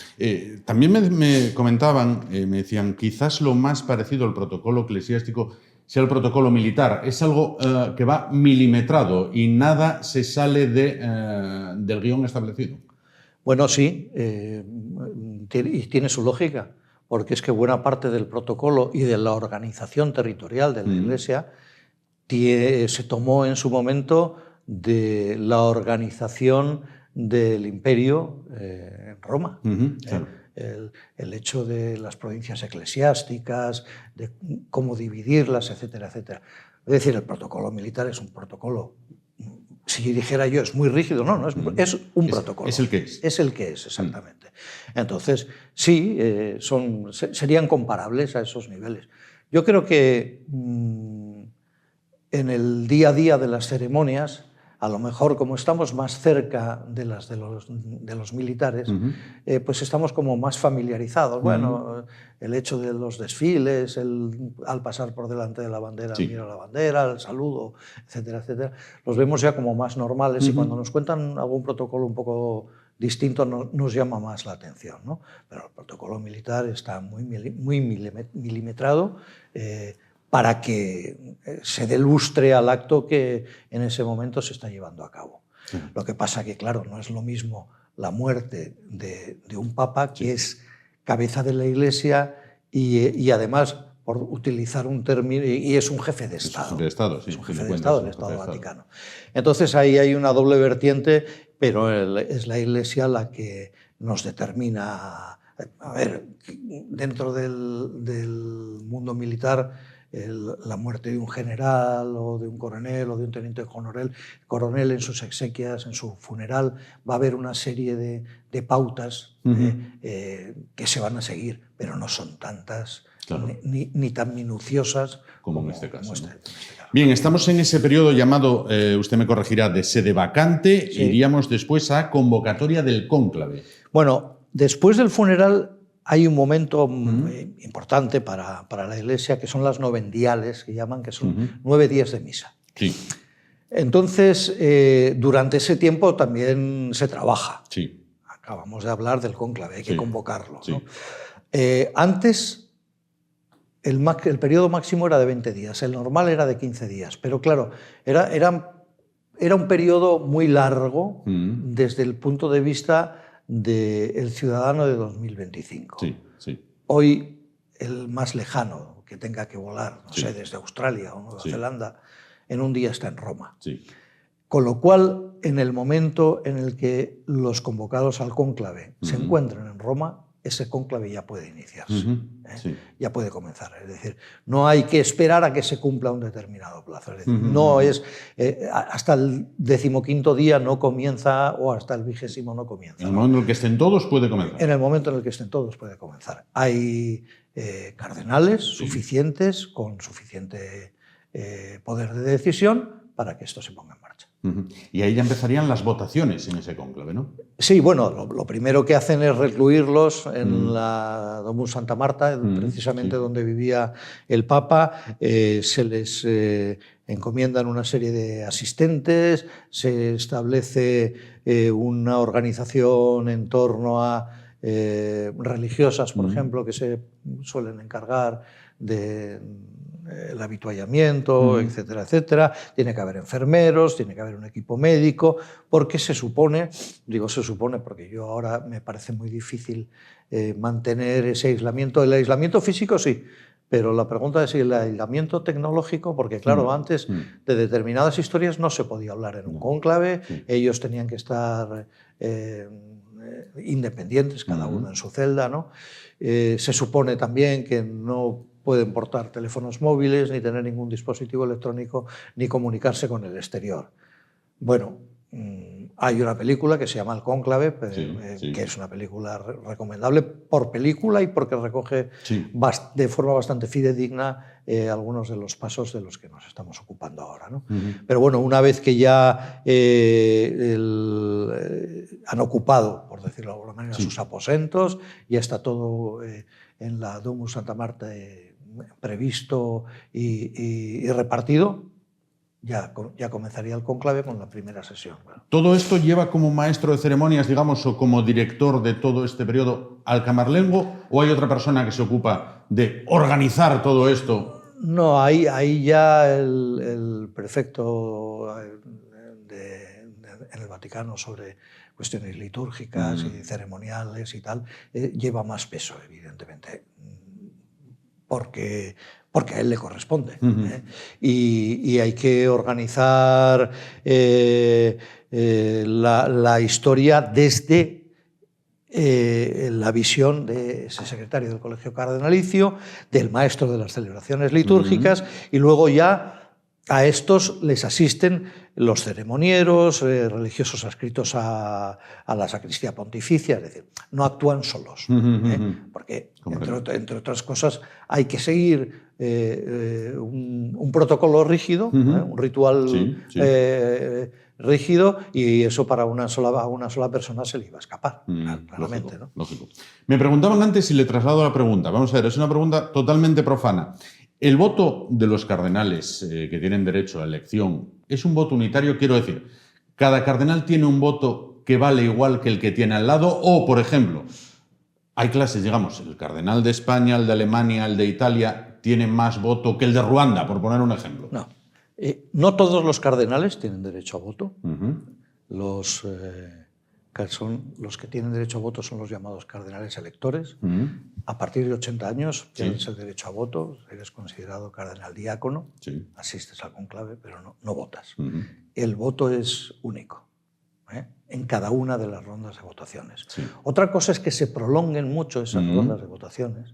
También me comentaban, me decían, quizás lo más parecido al protocolo eclesiástico sea el protocolo militar. Es algo que va milimetrado y nada se sale del guión establecido. Bueno, sí, y tiene su lógica, porque es que buena parte del protocolo y de la organización territorial de la Iglesia se tomó en su momento de la organización del imperio en Roma. Claro. El hecho de las provincias eclesiásticas, de cómo dividirlas, etcétera, etcétera. Es decir, el protocolo militar es un protocolo, si dijera yo, es muy rígido, no, es un protocolo. Es el que es. Es el que es, exactamente. Entonces, sí, serían comparables a esos niveles. Yo creo que en el día a día de las ceremonias, a lo mejor como estamos más cerca de los militares, pues estamos como más familiarizados. Bueno, el hecho de los desfiles, al pasar por delante de la bandera, mira la bandera, el saludo, etcétera, etcétera, los vemos ya como más normales, y cuando nos cuentan algún protocolo un poco distinto nos llama más la atención, ¿no? Pero el protocolo militar está muy milimetrado para que se dé lustre al acto que en ese momento se está llevando a cabo. Sí. Lo que pasa que, claro, no es lo mismo la muerte de un papa, que es cabeza de la Iglesia y además, por utilizar un término, y es un jefe de Estado. Es un jefe de Estado, sí. Es un jefe de Estado del Estado Vaticano. Entonces ahí hay una doble vertiente, pero es la Iglesia la que nos determina. A ver, dentro del mundo militar, la muerte de un general o de un coronel o de un teniente coronel en sus exequias, en su funeral, va a haber una serie de pautas que se van a seguir, pero no son tantas, claro, ni tan minuciosas como en este caso. Bien, estamos en ese periodo llamado, usted me corregirá, de sede vacante. Sí. Iríamos después a convocatoria del cónclave. Bueno, después del funeral hay un momento importante para la Iglesia, que son las novendiales, que llaman, que son 9 días de misa. Sí. Entonces, durante ese tiempo también se trabaja. Sí. Acabamos de hablar del cónclave, hay que convocarlo, sí, ¿no? Antes, el periodo máximo era de 20 días, el normal era de 15 días, pero claro, era un periodo muy largo desde el punto de vista del ciudadano de 2025. Sí, sí. Hoy, el más lejano que tenga que volar, no sé, desde Australia o Nueva Zelanda, en un día está en Roma. Sí. Con lo cual, en el momento en el que los convocados al cónclave se encuentren en Roma, ese cónclave ya puede iniciarse, ya puede comenzar. Es decir, no hay que esperar a que se cumpla un determinado plazo. Es decir, no es hasta el 15º día no comienza, o hasta el 20º no comienza. En el momento en el que estén todos puede comenzar. En el momento en el que estén todos puede comenzar. Hay cardenales suficientes, con suficiente poder de decisión para que esto se ponga en marcha. Y ahí ya empezarían las votaciones en ese cónclave, ¿no? Sí, bueno, lo primero que hacen es recluirlos en la Domus Santa Marta, precisamente donde vivía el Papa. Se les encomiendan una serie de asistentes, se establece una organización en torno a religiosas, por ejemplo, que se suelen encargar de el habituallamiento, etcétera, etcétera. Tiene que haber enfermeros, tiene que haber un equipo médico, porque se supone, digo se supone porque yo ahora me parece muy difícil mantener ese aislamiento. El aislamiento físico sí, pero la pregunta es si el aislamiento tecnológico, porque claro, antes de determinadas historias no se podía hablar en un cónclave, ellos tenían que estar independientes, cada uno en su celda, ¿no? Se supone también que no pueden portar teléfonos móviles, ni tener ningún dispositivo electrónico, ni comunicarse con el exterior. Bueno, hay una película que se llama El Cónclave, que es una película recomendable por película y porque recoge de forma bastante fidedigna algunos de los pasos de los que nos estamos ocupando ahora, ¿no? Pero bueno, una vez que ya han ocupado, por decirlo de alguna manera, sus aposentos, ya está todo en la Domus Santa Marta previsto y repartido, ya comenzaría el cónclave con la primera sesión. Bueno. ¿Todo esto lleva como maestro de ceremonias, digamos, o como director de todo este periodo al camarlengo, o hay otra persona que se ocupa de organizar todo esto? No, ahí ya el prefecto en el Vaticano sobre cuestiones litúrgicas y ceremoniales y tal, lleva más peso, evidentemente, porque a él le corresponde. Y hay que organizar la historia desde la visión de ese secretario del Colegio Cardenalicio, del maestro de las celebraciones litúrgicas, y luego ya a estos les asisten los ceremonieros, religiosos adscritos a la sacristía pontificia, es decir, no actúan solos, porque, entre otras cosas, hay que seguir un protocolo rígido, un ritual rígido, y eso a una sola persona se le iba a escapar, claramente. Lógico, lógico. Me preguntaban antes y le traslado la pregunta. Vamos a ver, es una pregunta totalmente profana. ¿El voto de los cardenales que tienen derecho a elección es un voto unitario? Quiero decir, ¿cada cardenal tiene un voto que vale igual que el que tiene al lado? O, por ejemplo, hay clases, digamos, el cardenal de España, el de Alemania, el de Italia, tiene más voto que el de Ruanda, por poner un ejemplo. No. No todos los cardenales tienen derecho a voto. Los que tienen derecho a voto son los llamados cardenales electores. A partir de 80 años tienes el derecho a voto, eres considerado cardenal diácono, asistes al conclave, pero no votas. El voto es único en cada una de las rondas de votaciones. Otra cosa es que se prolonguen mucho esas rondas de votaciones.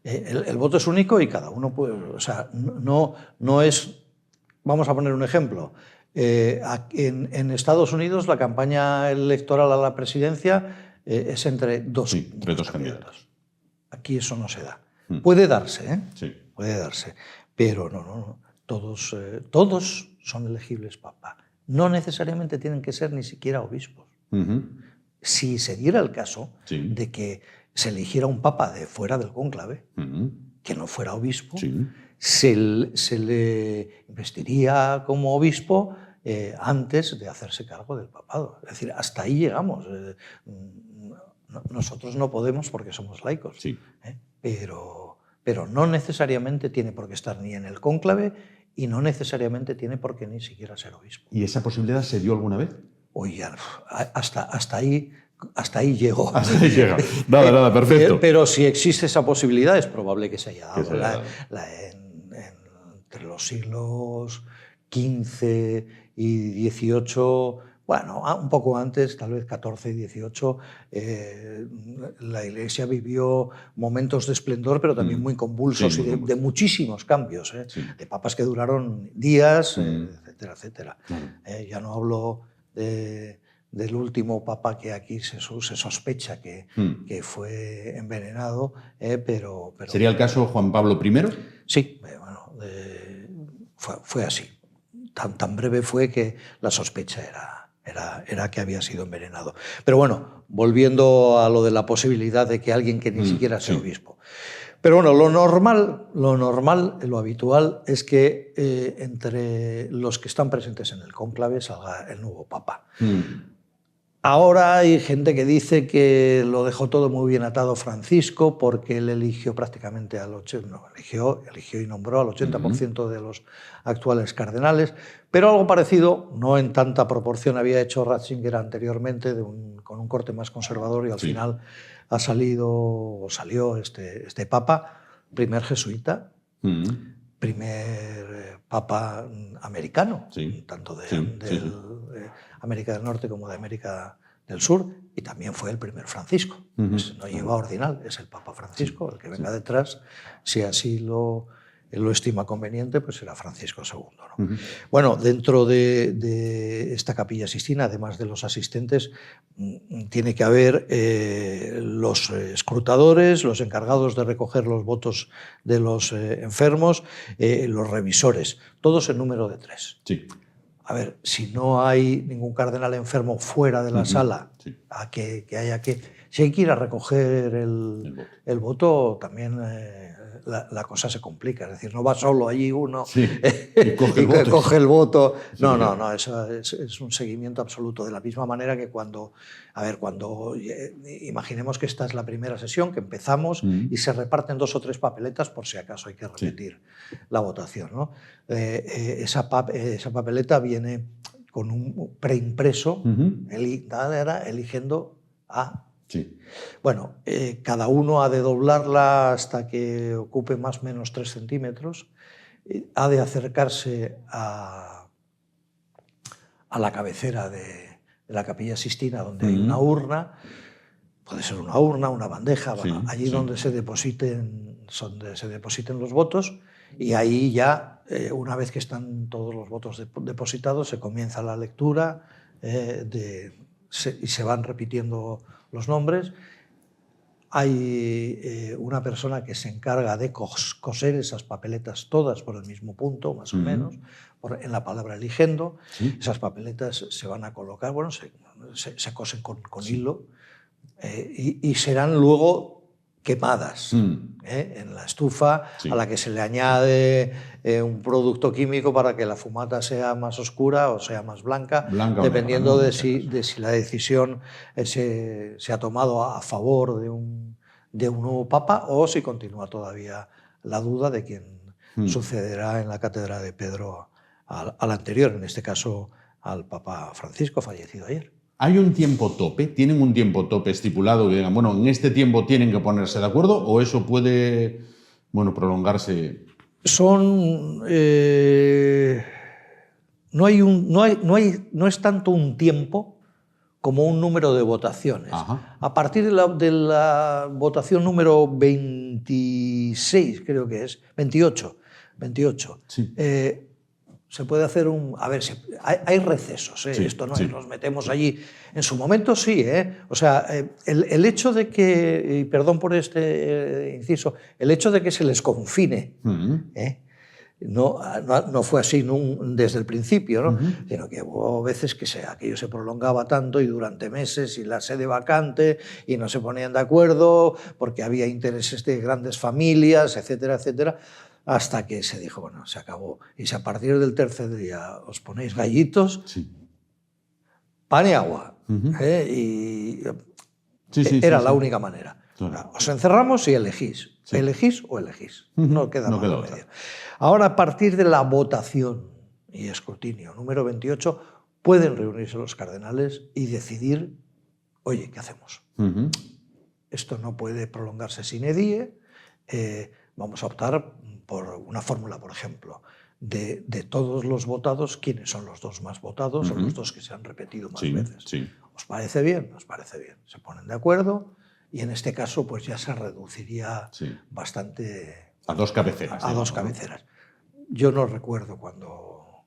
El voto es único y cada uno puede... O sea, no es... Vamos a poner un ejemplo. En Estados Unidos la campaña electoral a la presidencia es entre dos candidatos. Aquí eso no se da. Puede darse, puede darse, pero no. Todos son elegibles papa. No necesariamente tienen que ser ni siquiera obispos. Si se diera el caso de que se eligiera un papa de fuera del cónclave, que no fuera obispo, se le investiría como obispo antes de hacerse cargo del papado. Es decir, hasta ahí llegamos. Nosotros no podemos porque somos laicos, pero no necesariamente tiene por qué estar ni en el cónclave y no necesariamente tiene por qué ni siquiera ser obispo. ¿Y esa posibilidad se dio alguna vez? Oye, hasta ahí llegó. Hasta ahí llega. Nada, perfecto. Pero si existe esa posibilidad, es probable que se haya dado. Entre los siglos XV y XVIII, bueno, un poco antes, tal vez XIV y XVIII, la Iglesia vivió momentos de esplendor, pero también muy convulsos y de muchísimos cambios, de papas que duraron días, etcétera. Ya no hablo del último papa que aquí se sospecha que fue envenenado, pero... ¿Sería el caso Juan Pablo I? Sí, fue así. Tan breve fue que la sospecha era que había sido envenenado. Pero bueno, volviendo a lo de la posibilidad de que alguien que ni siquiera sea obispo. Pero bueno, lo normal, lo habitual es que entre los que están presentes en el cónclave salga el nuevo papa. Ahora hay gente que dice que lo dejó todo muy bien atado Francisco porque él eligió prácticamente eligió y nombró al 80% de los actuales cardenales, pero algo parecido, no en tanta proporción, había hecho Ratzinger anteriormente con un corte más conservador y al final salió este papa, primer jesuita, primer papa americano, tanto de América del Norte como de América del Sur, y también fue el primer Francisco. No lleva ordinal, es el Papa Francisco, el que venga detrás, si así lo estima conveniente, pues será Francisco II, ¿no? Bueno, dentro de esta Capilla Sixtina, además de los asistentes, tiene que haber los escrutadores, los encargados de recoger los votos de los enfermos, los revisores, todos en número de 3. A ver, si no hay ningún cardenal enfermo fuera de la sala, si hay que ir a recoger el voto, también la cosa se complica. Es decir, no va solo allí uno y coge el voto. No, eso es un seguimiento absoluto. De la misma manera que cuando imaginemos que esta es la primera sesión, que empezamos y se reparten 2 o 3 papeletas por si acaso hay que repetir la votación, ¿no? Esa papeleta viene con un preimpreso, eligiendo a... Bueno, cada uno ha de doblarla hasta que ocupe más o menos 3 centímetros, ha de acercarse a la cabecera de la Capilla Sixtina, donde hay una urna, puede ser una urna, una bandeja, allí donde se depositen los votos, y ahí ya, una vez que están todos los votos depositados, se comienza la lectura y se van repitiendo los nombres. Hay una persona que se encarga de coser esas papeletas todas por el mismo punto, más o menos, en la palabra eligiendo. Esas papeletas se van a colocar, se cosen con hilo y serán luego quemadas en la estufa, a la que se le añade un producto químico para que la fumata sea más oscura o sea más blanca, dependiendo de si la decisión se ha tomado a favor de un nuevo papa o si continúa todavía la duda de quién sucederá en la cátedra de Pedro al anterior, en este caso al Papa Francisco, fallecido ayer. ¿Hay un tiempo tope? ¿Tienen un tiempo tope estipulado que digan, bueno, en este tiempo tienen que ponerse de acuerdo o eso puede, bueno, prolongarse? No es tanto un tiempo como un número de votaciones. Ajá. A partir de la votación número 26, creo que es, 28, Sí. se puede hacer un... A ver, hay recesos, ¿eh? Sí, Esto no sí. es, nos metemos allí. En su momento sí, ¿eh? O sea, el hecho de que, y perdón por este inciso, el hecho de que se les confine, no fue así desde el principio, ¿no? Sino que hubo veces que aquello se prolongaba tanto y durante meses y la sede vacante y no se ponían de acuerdo porque había intereses de grandes familias, etcétera, etcétera, hasta que se dijo, bueno, se acabó. Y si a partir del tercer día os ponéis gallitos, pan y agua. Era la única manera. Claro. Os encerramos y elegís. Sí. Elegís o elegís. No queda más remedio. Ahora, a partir de la votación y escrutinio número 28, pueden reunirse los cardenales y decidir, oye, ¿qué hacemos? Esto no puede prolongarse sine die. Vamos a optar por una fórmula, por ejemplo, de todos los votados, ¿quiénes son los dos más votados o los dos que se han repetido más veces? Sí. ¿Os parece bien? Nos parece bien. Se ponen de acuerdo y en este caso pues ya se reduciría bastante... A dos cabeceras. A dos cabeceras. Yo no recuerdo cuando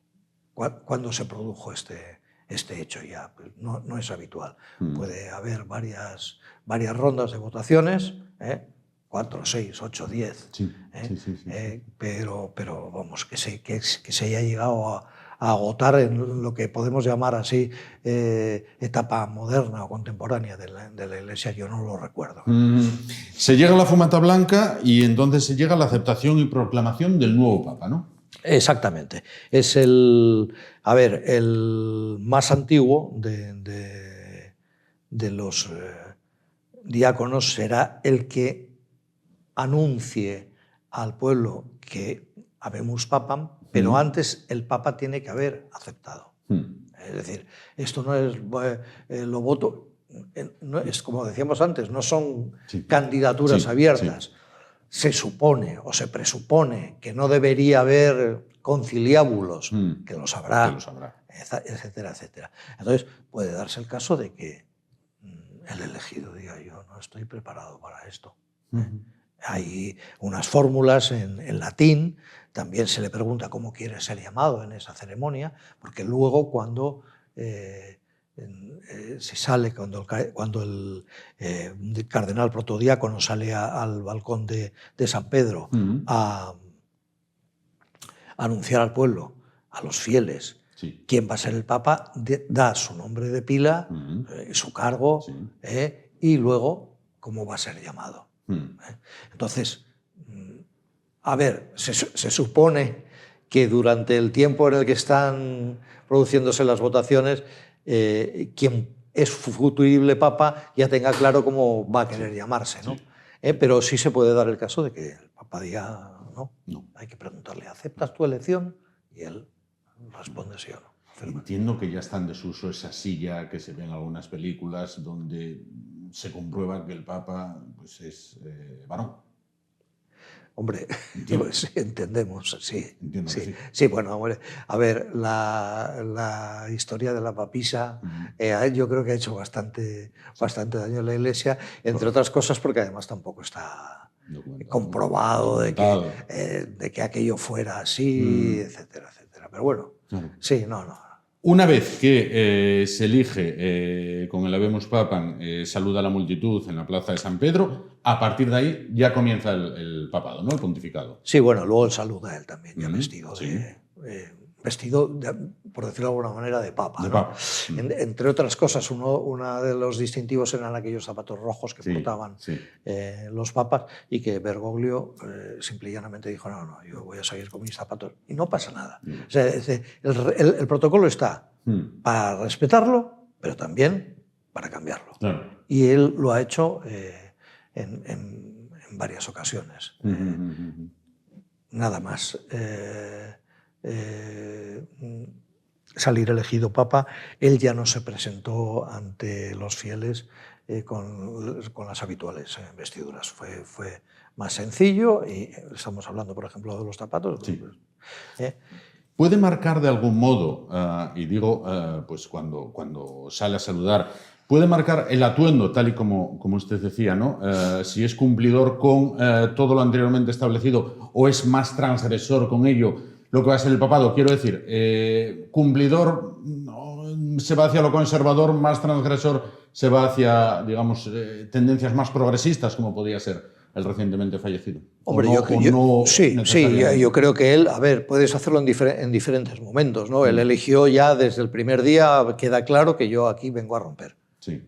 se produjo este hecho ya. No es habitual. Puede haber varias rondas de votaciones, 4, 6, 8, 10. Pero vamos, que se haya llegado a agotar en lo que podemos llamar así etapa moderna o contemporánea de la Iglesia, yo no lo recuerdo. Se llega a la fumata blanca y entonces se llega a la aceptación y proclamación del nuevo Papa, ¿no? Exactamente. Es el más antiguo de los diáconos, será el que anuncie al pueblo que habemus papam, pero antes el Papa tiene que haber aceptado. Es decir, esto no es lo voto, no es como decíamos antes, no son candidaturas abiertas. Se supone o se presupone que no debería haber conciliábulos, que los habrá, etcétera, etcétera. Entonces puede darse el caso de que el elegido diga, yo no estoy preparado para esto. Hay unas fórmulas en latín, también se le pregunta cómo quiere ser llamado en esa ceremonia, porque luego cuando se sale, cuando el cardenal protodiácono sale al balcón de San Pedro a anunciar al pueblo, a los fieles, quién va a ser el Papa, da su nombre de pila, su cargo, y luego cómo va a ser llamado. Entonces, a ver, se supone que durante el tiempo en el que están produciéndose las votaciones, quien es futurible Papa ya tenga claro cómo va a querer llamarse, ¿no? Pero sí se puede dar el caso de que el Papa diga no. Hay que preguntarle, ¿aceptas tu elección? Y él responde sí o no. Entiendo que ya está en desuso esa silla que se ve en algunas películas donde se comprueba que el Papa pues, es varón. Hombre, pues, entendemos, sí. Entiendo que sí. Sí, bueno, hombre, a ver, la historia de la papisa yo creo que ha hecho bastante daño a la Iglesia, entre otras cosas porque además tampoco está comprobado de que aquello fuera así, etcétera, etcétera. Pero bueno, sí, no. Una vez que se elige con el Habemus Papam, saluda a la multitud en la plaza de San Pedro, a partir de ahí ya comienza el papado, ¿no? El pontificado. Sí, bueno, luego él saluda a él también, ya vestido vestido, por decirlo de alguna manera, de papa. De ¿no? papa. Entre otras cosas, uno de los distintivos eran aquellos zapatos rojos que portaban los papas, y que Bergoglio simple y llanamente dijo, no, yo voy a seguir con mis zapatos, y no pasa nada. O sea, el protocolo está para respetarlo, pero también para cambiarlo. Claro. Y él lo ha hecho en varias ocasiones. Nada más salir elegido papa, él ya no se presentó ante los fieles con las habituales vestiduras. Fue más sencillo, y estamos hablando, por ejemplo, de los zapatos. Sí. ¿Puede marcar de algún modo, y digo, pues cuando sale a saludar, puede marcar el atuendo, tal y como usted decía, ¿no? Si es cumplidor con todo lo anteriormente establecido o es más transgresor con ello, lo que va a ser el papado? Quiero decir, cumplidor se va hacia lo conservador, más transgresor se va hacia, digamos, tendencias más progresistas, como podía ser el recientemente fallecido. Hombre, yo creo que él, a ver, puedes hacerlo en diferentes momentos, ¿no? Él eligió ya desde el primer día, queda claro que yo aquí vengo a romper. Sí.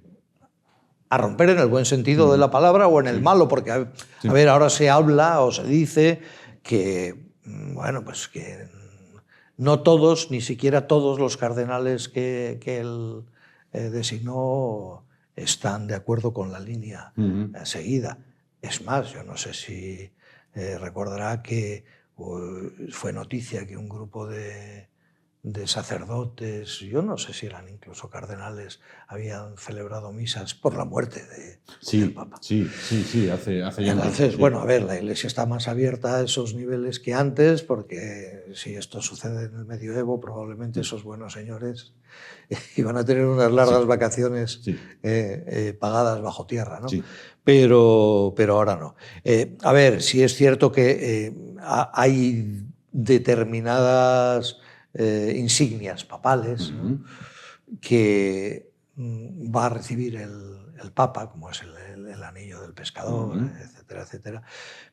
A romper en el buen sentido de la palabra o en el malo, porque, a ver, ahora se habla o se dice que, bueno, pues que no todos, ni siquiera todos los cardenales que él designó están de acuerdo con la línea seguida. Es más, yo no sé si recordará que fue noticia que un grupo de sacerdotes, yo no sé si eran incluso cardenales, habían celebrado misas por la muerte del Papa. Sí, hace ya. Entonces, bueno, a ver, la Iglesia está más abierta a esos niveles que antes, porque si esto sucede en el medioevo, probablemente esos buenos señores iban a tener unas largas vacaciones pagadas bajo tierra, ¿no? Sí. Pero ahora no. A ver, sí es cierto que hay determinadas insignias papales, ¿no? Que va a recibir el Papa, como es el anillo del pescador, etcétera, etcétera,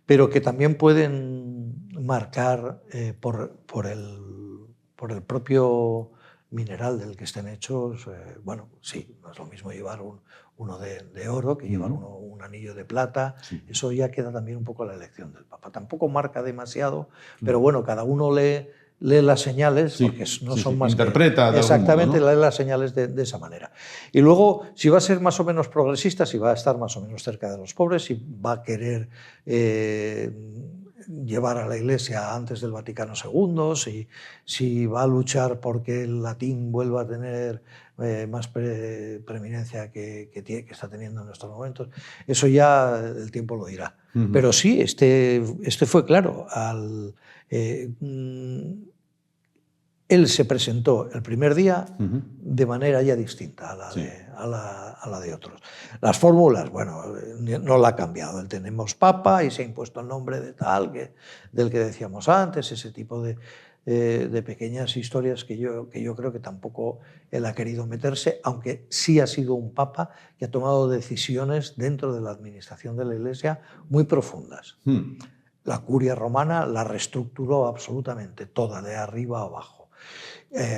pero que también pueden marcar por el propio mineral del que estén hechos. Bueno, sí, no es lo mismo llevar uno de oro que llevar un anillo de plata. Eso ya queda también un poco a la elección del Papa. Tampoco marca demasiado, pero bueno, cada uno lee las señales, porque no son más interpreta que... Exactamente, lee las señales de esa manera. Y luego, si va a ser más o menos progresista, si va a estar más o menos cerca de los pobres, si va a querer llevar a la Iglesia antes del Vaticano II, si va a luchar porque el latín vuelva a tener más preeminencia que está teniendo en estos momentos, eso ya el tiempo lo dirá. Pero sí, este fue claro. Él se presentó el primer día de manera ya distinta a la de otros. Las fórmulas, bueno, no la ha cambiado. Tenemos Papa y se ha impuesto el nombre de tal, del que decíamos antes, ese tipo de pequeñas historias que yo creo que tampoco él ha querido meterse, aunque sí ha sido un Papa que ha tomado decisiones dentro de la administración de la Iglesia muy profundas. La curia romana la reestructuró absolutamente toda, de arriba a abajo.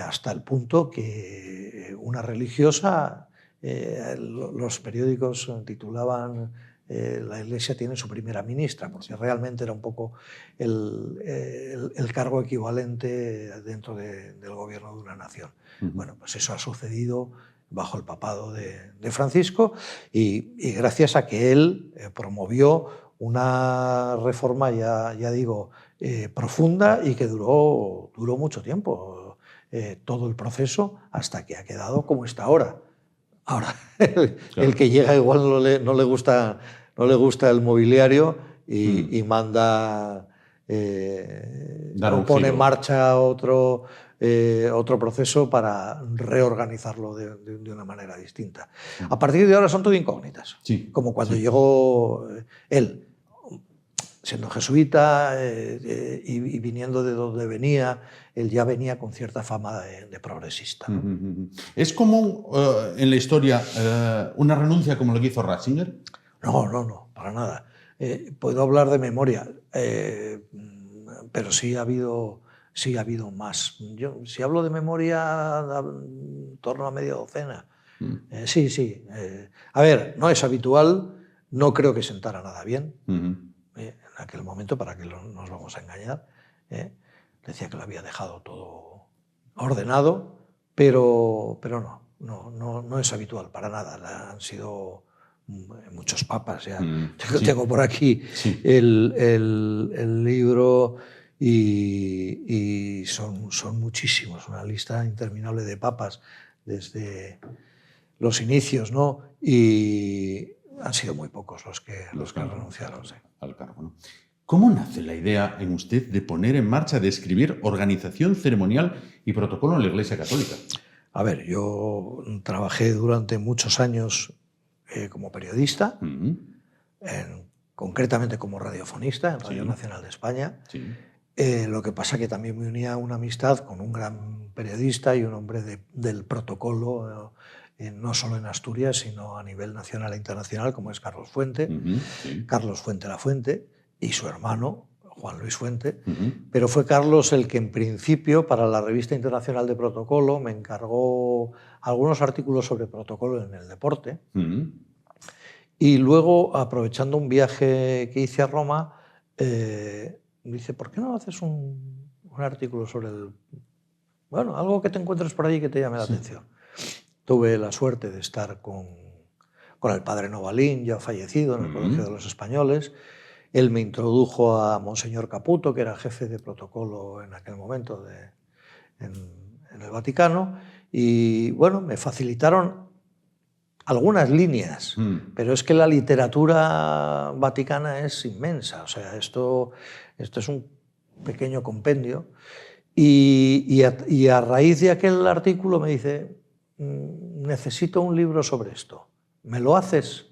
Hasta el punto que una religiosa, los periódicos titulaban la Iglesia tiene su primera ministra, porque realmente era un poco el cargo equivalente dentro del gobierno de una nación. Bueno, pues eso ha sucedido bajo el papado de Francisco y gracias a que él promovió una reforma, ya digo, profunda y que duró mucho tiempo. Todo el proceso hasta que ha quedado como está ahora. Ahora, el que llega igual no le gusta el mobiliario y manda, pone en marcha otro proceso para reorganizarlo de una manera distinta. A partir de ahora son todo incógnitas, como cuando llegó él. Siendo jesuita y viniendo de donde venía, él ya venía con cierta fama de progresista, ¿no? ¿Es común en la historia una renuncia como lo que hizo Ratzinger? No, para nada. Puedo hablar de memoria, pero sí ha habido sí ha habido más. Yo, si hablo de memoria, en torno a media docena. Sí. A ver, no es habitual, no creo que sentara nada bien en aquel momento, para que nos vamos a engañar. Decía que lo había dejado todo ordenado, pero no es habitual para nada. Han sido muchos papas ya. Tengo por aquí el libro y son muchísimos, una lista interminable de papas desde los inicios, ¿no? Y han sido muy pocos los que renunciaron. Sí. Al cargo, ¿no? ¿Cómo nace la idea en usted de poner en marcha, de escribir organización ceremonial y protocolo en la Iglesia Católica? A ver, yo trabajé durante muchos años como periodista, concretamente como radiofonista en Radio Nacional de España. Sí. Lo que pasa que también me unía una amistad con un gran periodista y un hombre del protocolo, no solo en Asturias, sino a nivel nacional e internacional, como es Carlos Fuente, Carlos Fuente La Fuente, y su hermano, Juan Luis Fuente. Pero fue Carlos el que, en principio, para la Revista Internacional de Protocolo, me encargó algunos artículos sobre protocolo en el deporte. Y luego, aprovechando un viaje que hice a Roma, me dice, ¿por qué no haces un artículo sobre algo que te encuentres por allí que te llame la atención? Tuve la suerte de estar con el padre Novalín, ya fallecido, en el Colegio de los Españoles. Él me introdujo a Monseñor Caputo, que era jefe de protocolo en aquel momento en el Vaticano, y bueno, me facilitaron algunas líneas, pero es que la literatura vaticana es inmensa. O sea, esto es un pequeño compendio, y a raíz de aquel artículo me dice, necesito un libro sobre esto, ¿me lo haces?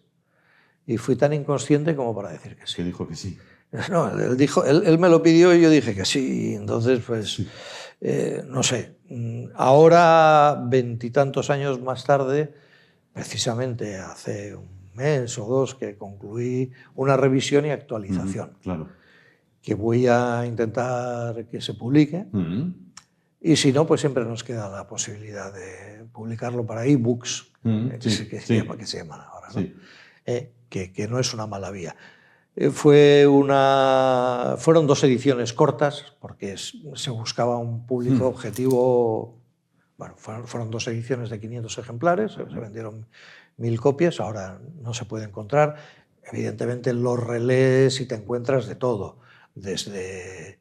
Y fui tan inconsciente como para decir que sí. Que dijo que sí. No, él me lo pidió y yo dije que sí. Entonces, pues, no sé. Ahora, 20 y tantos años más tarde, precisamente hace un mes o dos, que concluí una revisión y actualización. Claro. Que voy a intentar que se publique. Y si no, pues siempre nos queda la posibilidad de publicarlo para ebooks, que se llaman ahora, ¿no? Que no es una mala vía. Fueron 2 ediciones cortas, porque se buscaba un público objetivo. Bueno, fueron 2 ediciones de 500 ejemplares, se vendieron 1000 copias, ahora no se puede encontrar. Evidentemente los relees y te encuentras de todo, desde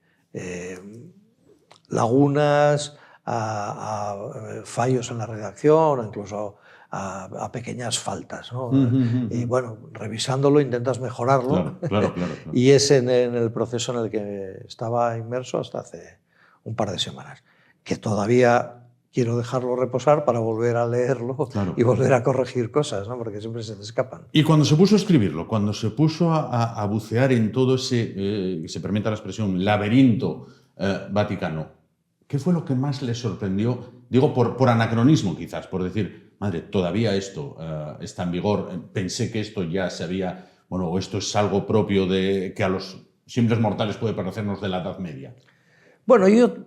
lagunas a fallos en la redacción, o incluso a pequeñas faltas, ¿no? Y bueno, revisándolo intentas mejorarlo. Claro. Y es en el proceso en el que estaba inmerso hasta hace un par de semanas, que todavía quiero dejarlo reposar para volver a leerlo y volver a corregir cosas, ¿no? Porque siempre se te escapan. Y cuando se puso a escribirlo, cuando se puso a bucear en todo ese, se permite la expresión, laberinto vaticano, ¿qué fue lo que más le sorprendió? Digo, por anacronismo quizás, por decir, madre, todavía esto está en vigor, pensé que esto ya se había, o esto es algo propio que a los simples mortales puede parecernos de la Edad Media. Bueno, yo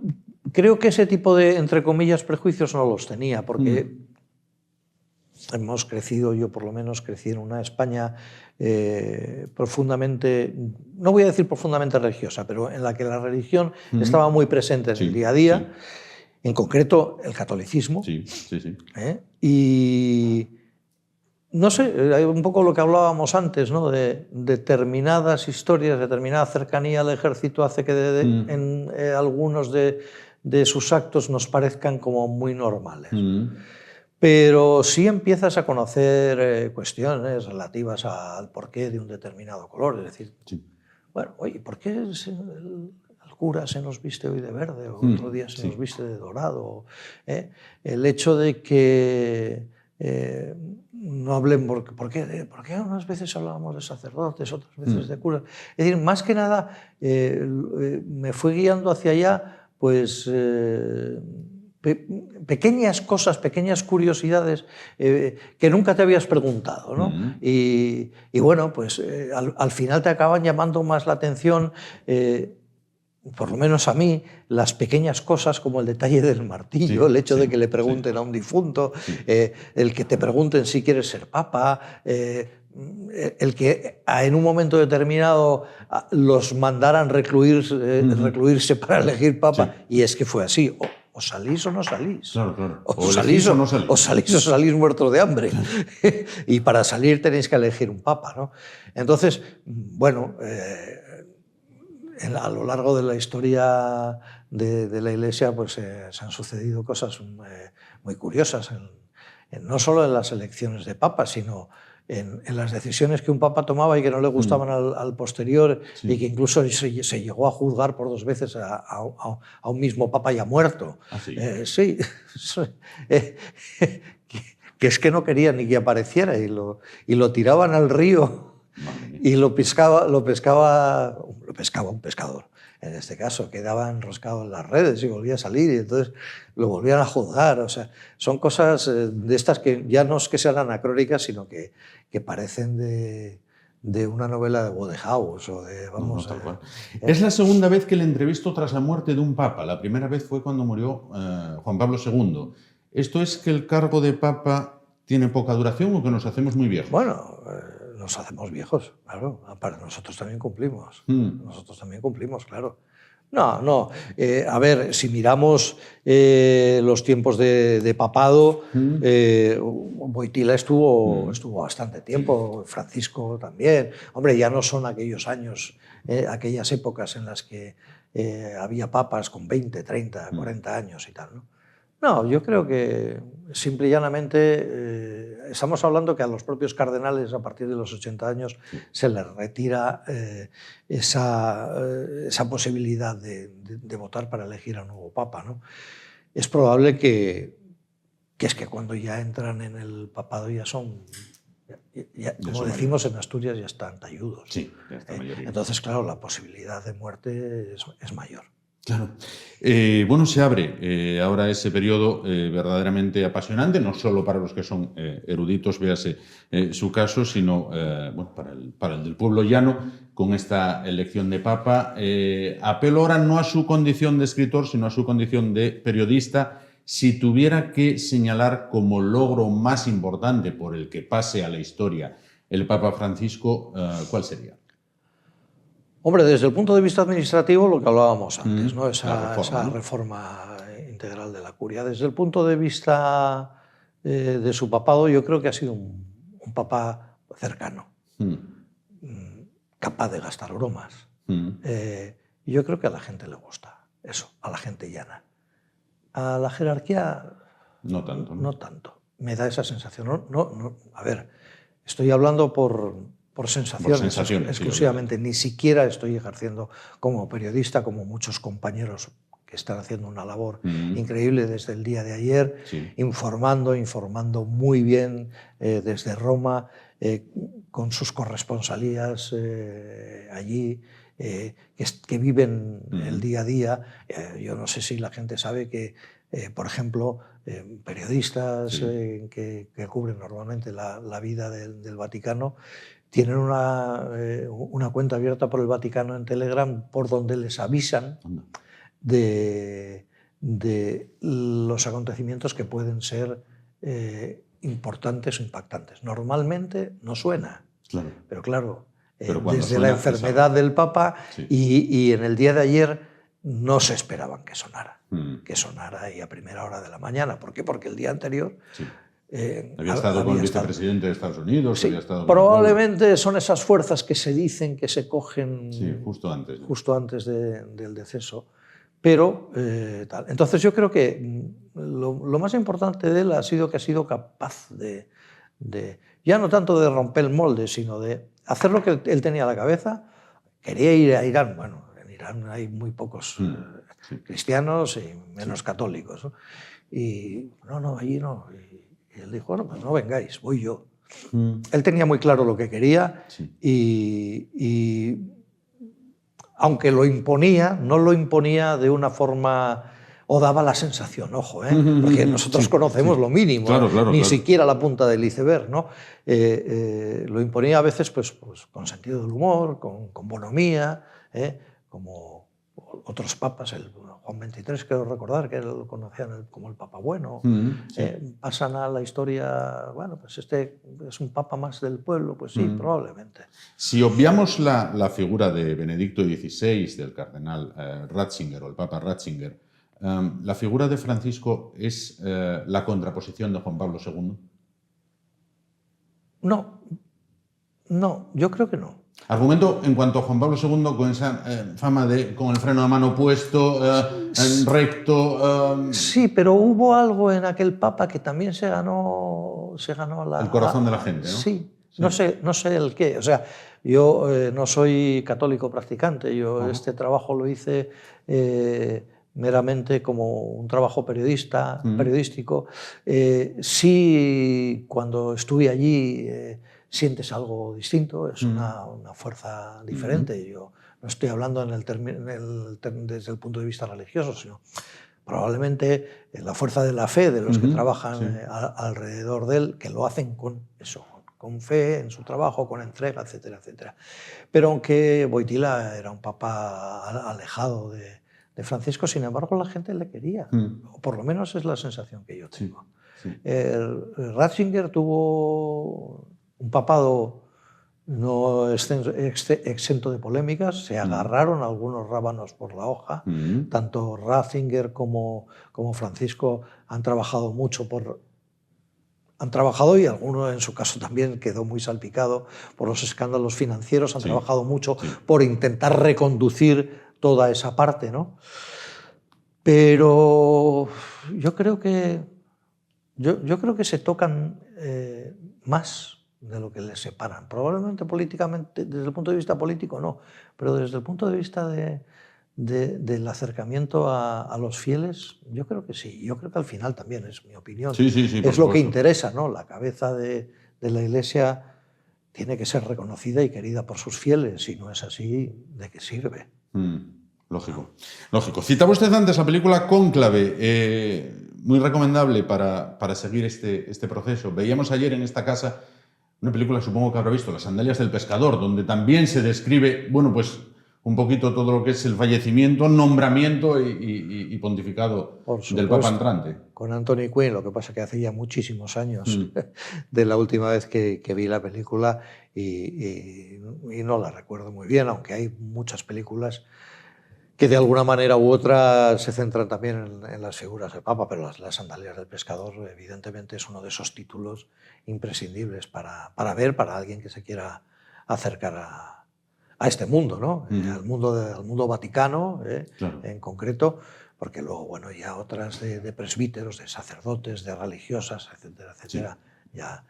creo que ese tipo de, entre comillas, prejuicios no los tenía, porque hemos crecido, yo por lo menos crecí en una España profundamente, no voy a decir profundamente religiosa, pero en la que la religión estaba muy presente en el día a día. En concreto, el catolicismo. Sí. Y no sé, un poco lo que hablábamos antes, ¿no? De determinadas historias, determinada cercanía al ejército hace que en algunos de sus actos nos parezcan como muy normales. Pero sí empiezas a conocer cuestiones relativas al porqué de un determinado color. Es decir, bueno, oye, ¿por qué el cura se nos viste hoy de verde o otro día se nos viste de dorado? El hecho de que no hablen, ¿por qué unas veces hablábamos de sacerdotes, otras veces de curas? Es decir, más que nada me fue guiando hacia allá, pues pequeñas cosas, pequeñas curiosidades que nunca te habías preguntado, ¿no? Y bueno, pues al final te acaban llamando más la atención por lo menos a mí, las pequeñas cosas como el detalle del martillo, Sí, el hecho sí, de que le pregunten sí. a un difunto, Sí. el que te pregunten si quieres ser papa, el que en un momento determinado los mandaran recluirse para elegir papa, Sí. y es que fue así, o salís o no salís. Claro, claro. O salís elegís o no salís. o salís muertos de hambre. Y para salir tenéis que elegir un papa, ¿no? Entonces, bueno, a lo largo de la historia de la Iglesia pues, se han sucedido cosas muy curiosas, no solo en las elecciones de papas, sino en las decisiones que un papa tomaba y que no le gustaban al posterior, Sí. y que incluso se llegó a juzgar por 2 veces a un mismo papa ya muerto. ¿Ah, sí? Sí, que es que no quería ni que apareciera y lo tiraban al río. Y lo pescaba un pescador, en este caso, quedaba enroscado en las redes y volvía a salir, y entonces lo volvían a juzgar. O sea, son cosas de estas que ya no es que sean anacrónicas, sino que parecen de una novela de Wodehouse o de, vamos... tal cual. Es la segunda vez que le entrevisto tras la muerte de un papa. La primera vez fue cuando murió Juan Pablo II. ¿Esto es que el cargo de papa tiene poca duración o que nos hacemos muy viejos? Bueno, nos hacemos viejos, claro. Nosotros también cumplimos. Nosotros también cumplimos, claro. No. A ver, si miramos los tiempos de papado, Wojtyla estuvo bastante tiempo, Francisco también. Hombre, ya no son aquellos años, aquellas épocas en las que había papas con 20, 30, 40 años y tal, ¿no? No, yo creo que simple y llanamente estamos hablando que a los propios cardenales a partir de los 80 años se les retira esa posibilidad de votar para elegir a un nuevo papa, ¿no? Es probable que es que cuando ya entran en el papado ya son, como decimos en Asturias, ya están talludos. Sí, ya está mayoría. Entonces, claro, la posibilidad de muerte es mayor. Claro. Bueno, se abre ahora ese periodo verdaderamente apasionante, no solo para los que son eruditos, véase su caso, sino bueno, para el del pueblo llano, con esta elección de papa. Apelo ahora no a su condición de escritor, sino a su condición de periodista. Si tuviera que señalar como logro más importante por el que pase a la historia el Papa Francisco, ¿cuál sería? Hombre, desde el punto de vista administrativo, lo que hablábamos antes, ¿no? Esa reforma, ¿no? Reforma integral de la curia. Desde el punto de vista de su papado, yo creo que ha sido un papa cercano, capaz de gastar bromas. Y yo creo que a la gente le gusta eso, a la gente llana. A la jerarquía, no tanto. No tanto. Me da esa sensación. No. A ver, estoy hablando por sensaciones exclusivamente. Ni siquiera estoy ejerciendo como periodista, como muchos compañeros que están haciendo una labor increíble desde el día de ayer, informando muy bien desde Roma, con sus corresponsalías allí, que viven el día a día. Yo no sé si la gente sabe que, por ejemplo, periodistas que cubren normalmente la vida del Vaticano tienen una cuenta abierta por el Vaticano en Telegram por donde les avisan de los acontecimientos que pueden ser importantes o impactantes. Normalmente no suena, pero claro, desde la enfermedad del Papa y en el día de ayer no se esperaban que sonara ahí a primera hora de la mañana. ¿Por qué? Porque el día anterior... había estado con el vicepresidente de Estados Unidos. Sí, había estado probablemente son esas fuerzas que se dicen que se cogen justo antes del deceso, pero tal. Entonces yo creo que lo más importante de él ha sido que ha sido capaz de ya no tanto de romper el molde, sino de hacer lo que él tenía a la cabeza. Quería ir a Irán. Bueno, en Irán hay muy pocos cristianos y menos católicos, ¿no? Y no, allí no. Y él dijo, bueno, pues no vengáis, voy yo. Él tenía muy claro lo que quería y aunque lo imponía, no lo imponía de una forma... o daba la sensación, ojo, porque nosotros conocemos lo mínimo, ni siquiera la punta del iceberg, ¿no? Lo imponía a veces pues con sentido del humor, con bonomía, como otros papas, el Juan XXIII, quiero recordar que lo conocían como el Papa Bueno, pasan a la historia, bueno, pues este es un papa más del pueblo, pues sí, probablemente. Si obviamos la figura de Benedicto XVI, del cardenal Ratzinger o el Papa Ratzinger, ¿la figura de Francisco es la contraposición de Juan Pablo II? No, yo creo que no. Argumento en cuanto a Juan Pablo II con esa fama de con el freno de mano puesto, recto. Sí, pero hubo algo en aquel papa que también se ganó el corazón de la gente, ¿no? Sí. No sé el qué. O sea, yo no soy católico practicante. Yo este trabajo lo hice meramente como un trabajo periodístico. Sí, cuando estuve allí sientes algo distinto, es una fuerza diferente. Yo no estoy hablando desde el punto de vista religioso, sino probablemente la fuerza de la fe de los que trabajan alrededor de él, que lo hacen con eso, con fe en su trabajo, con entrega, etcétera, etcétera. Pero aunque Wojtyła era un papa alejado de Francisco, sin embargo la gente le quería, o por lo menos es la sensación que yo tengo. Ratzinger tuvo un papado no exento de polémicas, se agarraron algunos rábanos por la hoja, tanto Ratzinger como Francisco han trabajado mucho y alguno en su caso también quedó muy salpicado por los escándalos financieros, han trabajado mucho por intentar reconducir toda esa parte, ¿no? Pero yo creo que se tocan más de lo que les separan. Probablemente políticamente, desde el punto de vista político no, pero desde el punto de vista del acercamiento a los fieles, yo creo que sí. Yo creo que al final también, es mi opinión, es lo que interesa, ¿no? La cabeza de la Iglesia tiene que ser reconocida y querida por sus fieles. Si no es así, ¿de qué sirve? Lógico. Citaba usted antes la película Cónclave, muy recomendable para seguir este proceso. Veíamos ayer en esta casa una película, supongo que habrá visto, Las sandalias del pescador, donde también se describe, bueno, pues un poquito todo lo que es el fallecimiento, nombramiento y pontificado del Papa entrante. Con Anthony Quinn, lo que pasa que hace ya muchísimos años de la última vez que vi la película y no la recuerdo muy bien, aunque hay muchas películas que de alguna manera u otra se centran también en las figuras del Papa, pero las sandalias del pescador evidentemente es uno de esos títulos imprescindibles para ver, para alguien que se quiera acercar a este mundo, ¿no? Al mundo vaticano, en concreto, porque luego, bueno, ya otras de presbíteros, de sacerdotes, de religiosas, etcétera, etcétera, ya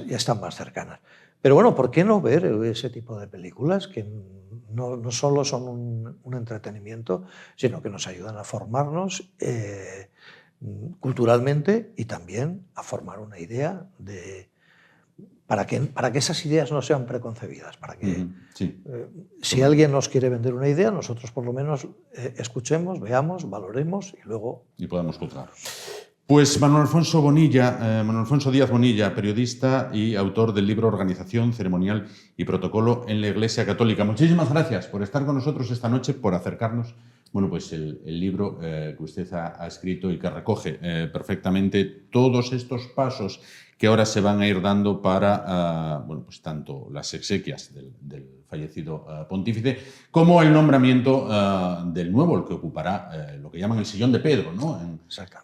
están más cercanas. Pero bueno, ¿por qué no ver ese tipo de películas que no solo son un entretenimiento, sino que nos ayudan a formarnos culturalmente y también a formar una idea para que esas ideas no sean preconcebidas, para que si alguien nos quiere vender una idea, nosotros por lo menos escuchemos, veamos, valoremos y luego... Y podamos juzgar. Pues Manuel Alfonso Díaz Bonilla, periodista y autor del libro Organización, Ceremonial y Protocolo en la Iglesia Católica. Muchísimas gracias por estar con nosotros esta noche, por acercarnos, bueno, pues el libro que usted ha escrito y que recoge perfectamente todos estos pasos que ahora se van a ir dando para, bueno, pues tanto las exequias del fallecido pontífice como el nombramiento del nuevo, el que ocupará lo que llaman el sillón de Pedro, ¿no?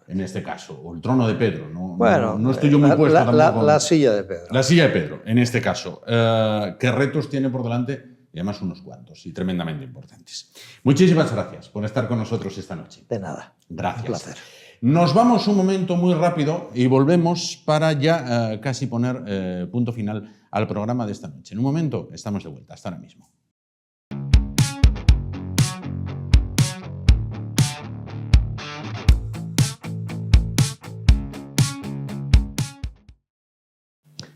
En este caso, o el trono de Pedro. No estoy yo muy puesto tampoco. La silla de Pedro. La silla de Pedro, en este caso. ¿Qué retos tiene por delante? Y además unos cuantos y tremendamente importantes. Muchísimas gracias por estar con nosotros esta noche. De nada. Gracias. Un placer. Nos vamos un momento muy rápido y volvemos para ya casi poner punto final al programa de esta noche. En un momento estamos de vuelta. Hasta ahora mismo.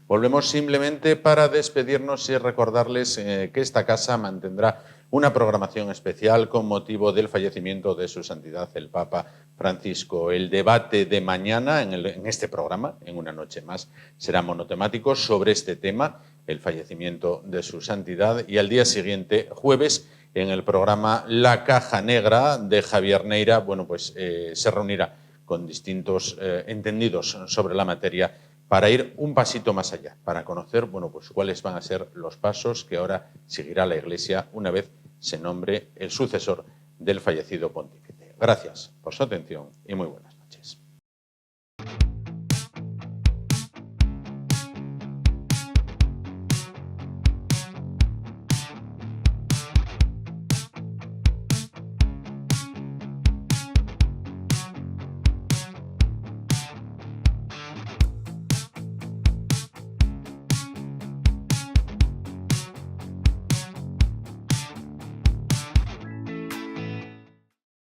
Volvemos simplemente para despedirnos y recordarles que esta casa mantendrá una programación especial con motivo del fallecimiento de su santidad el Papa Francisco. El debate de mañana en este programa, en una noche más, será monotemático sobre este tema, el fallecimiento de su santidad, y al día siguiente, jueves, en el programa La Caja Negra de Javier Neira, bueno, pues se reunirá con distintos entendidos sobre la materia para ir un pasito más allá, para conocer, bueno, pues cuáles van a ser los pasos que ahora seguirá la Iglesia una vez se nombre el sucesor del fallecido pontífice. Gracias por su atención y muy buenas noches.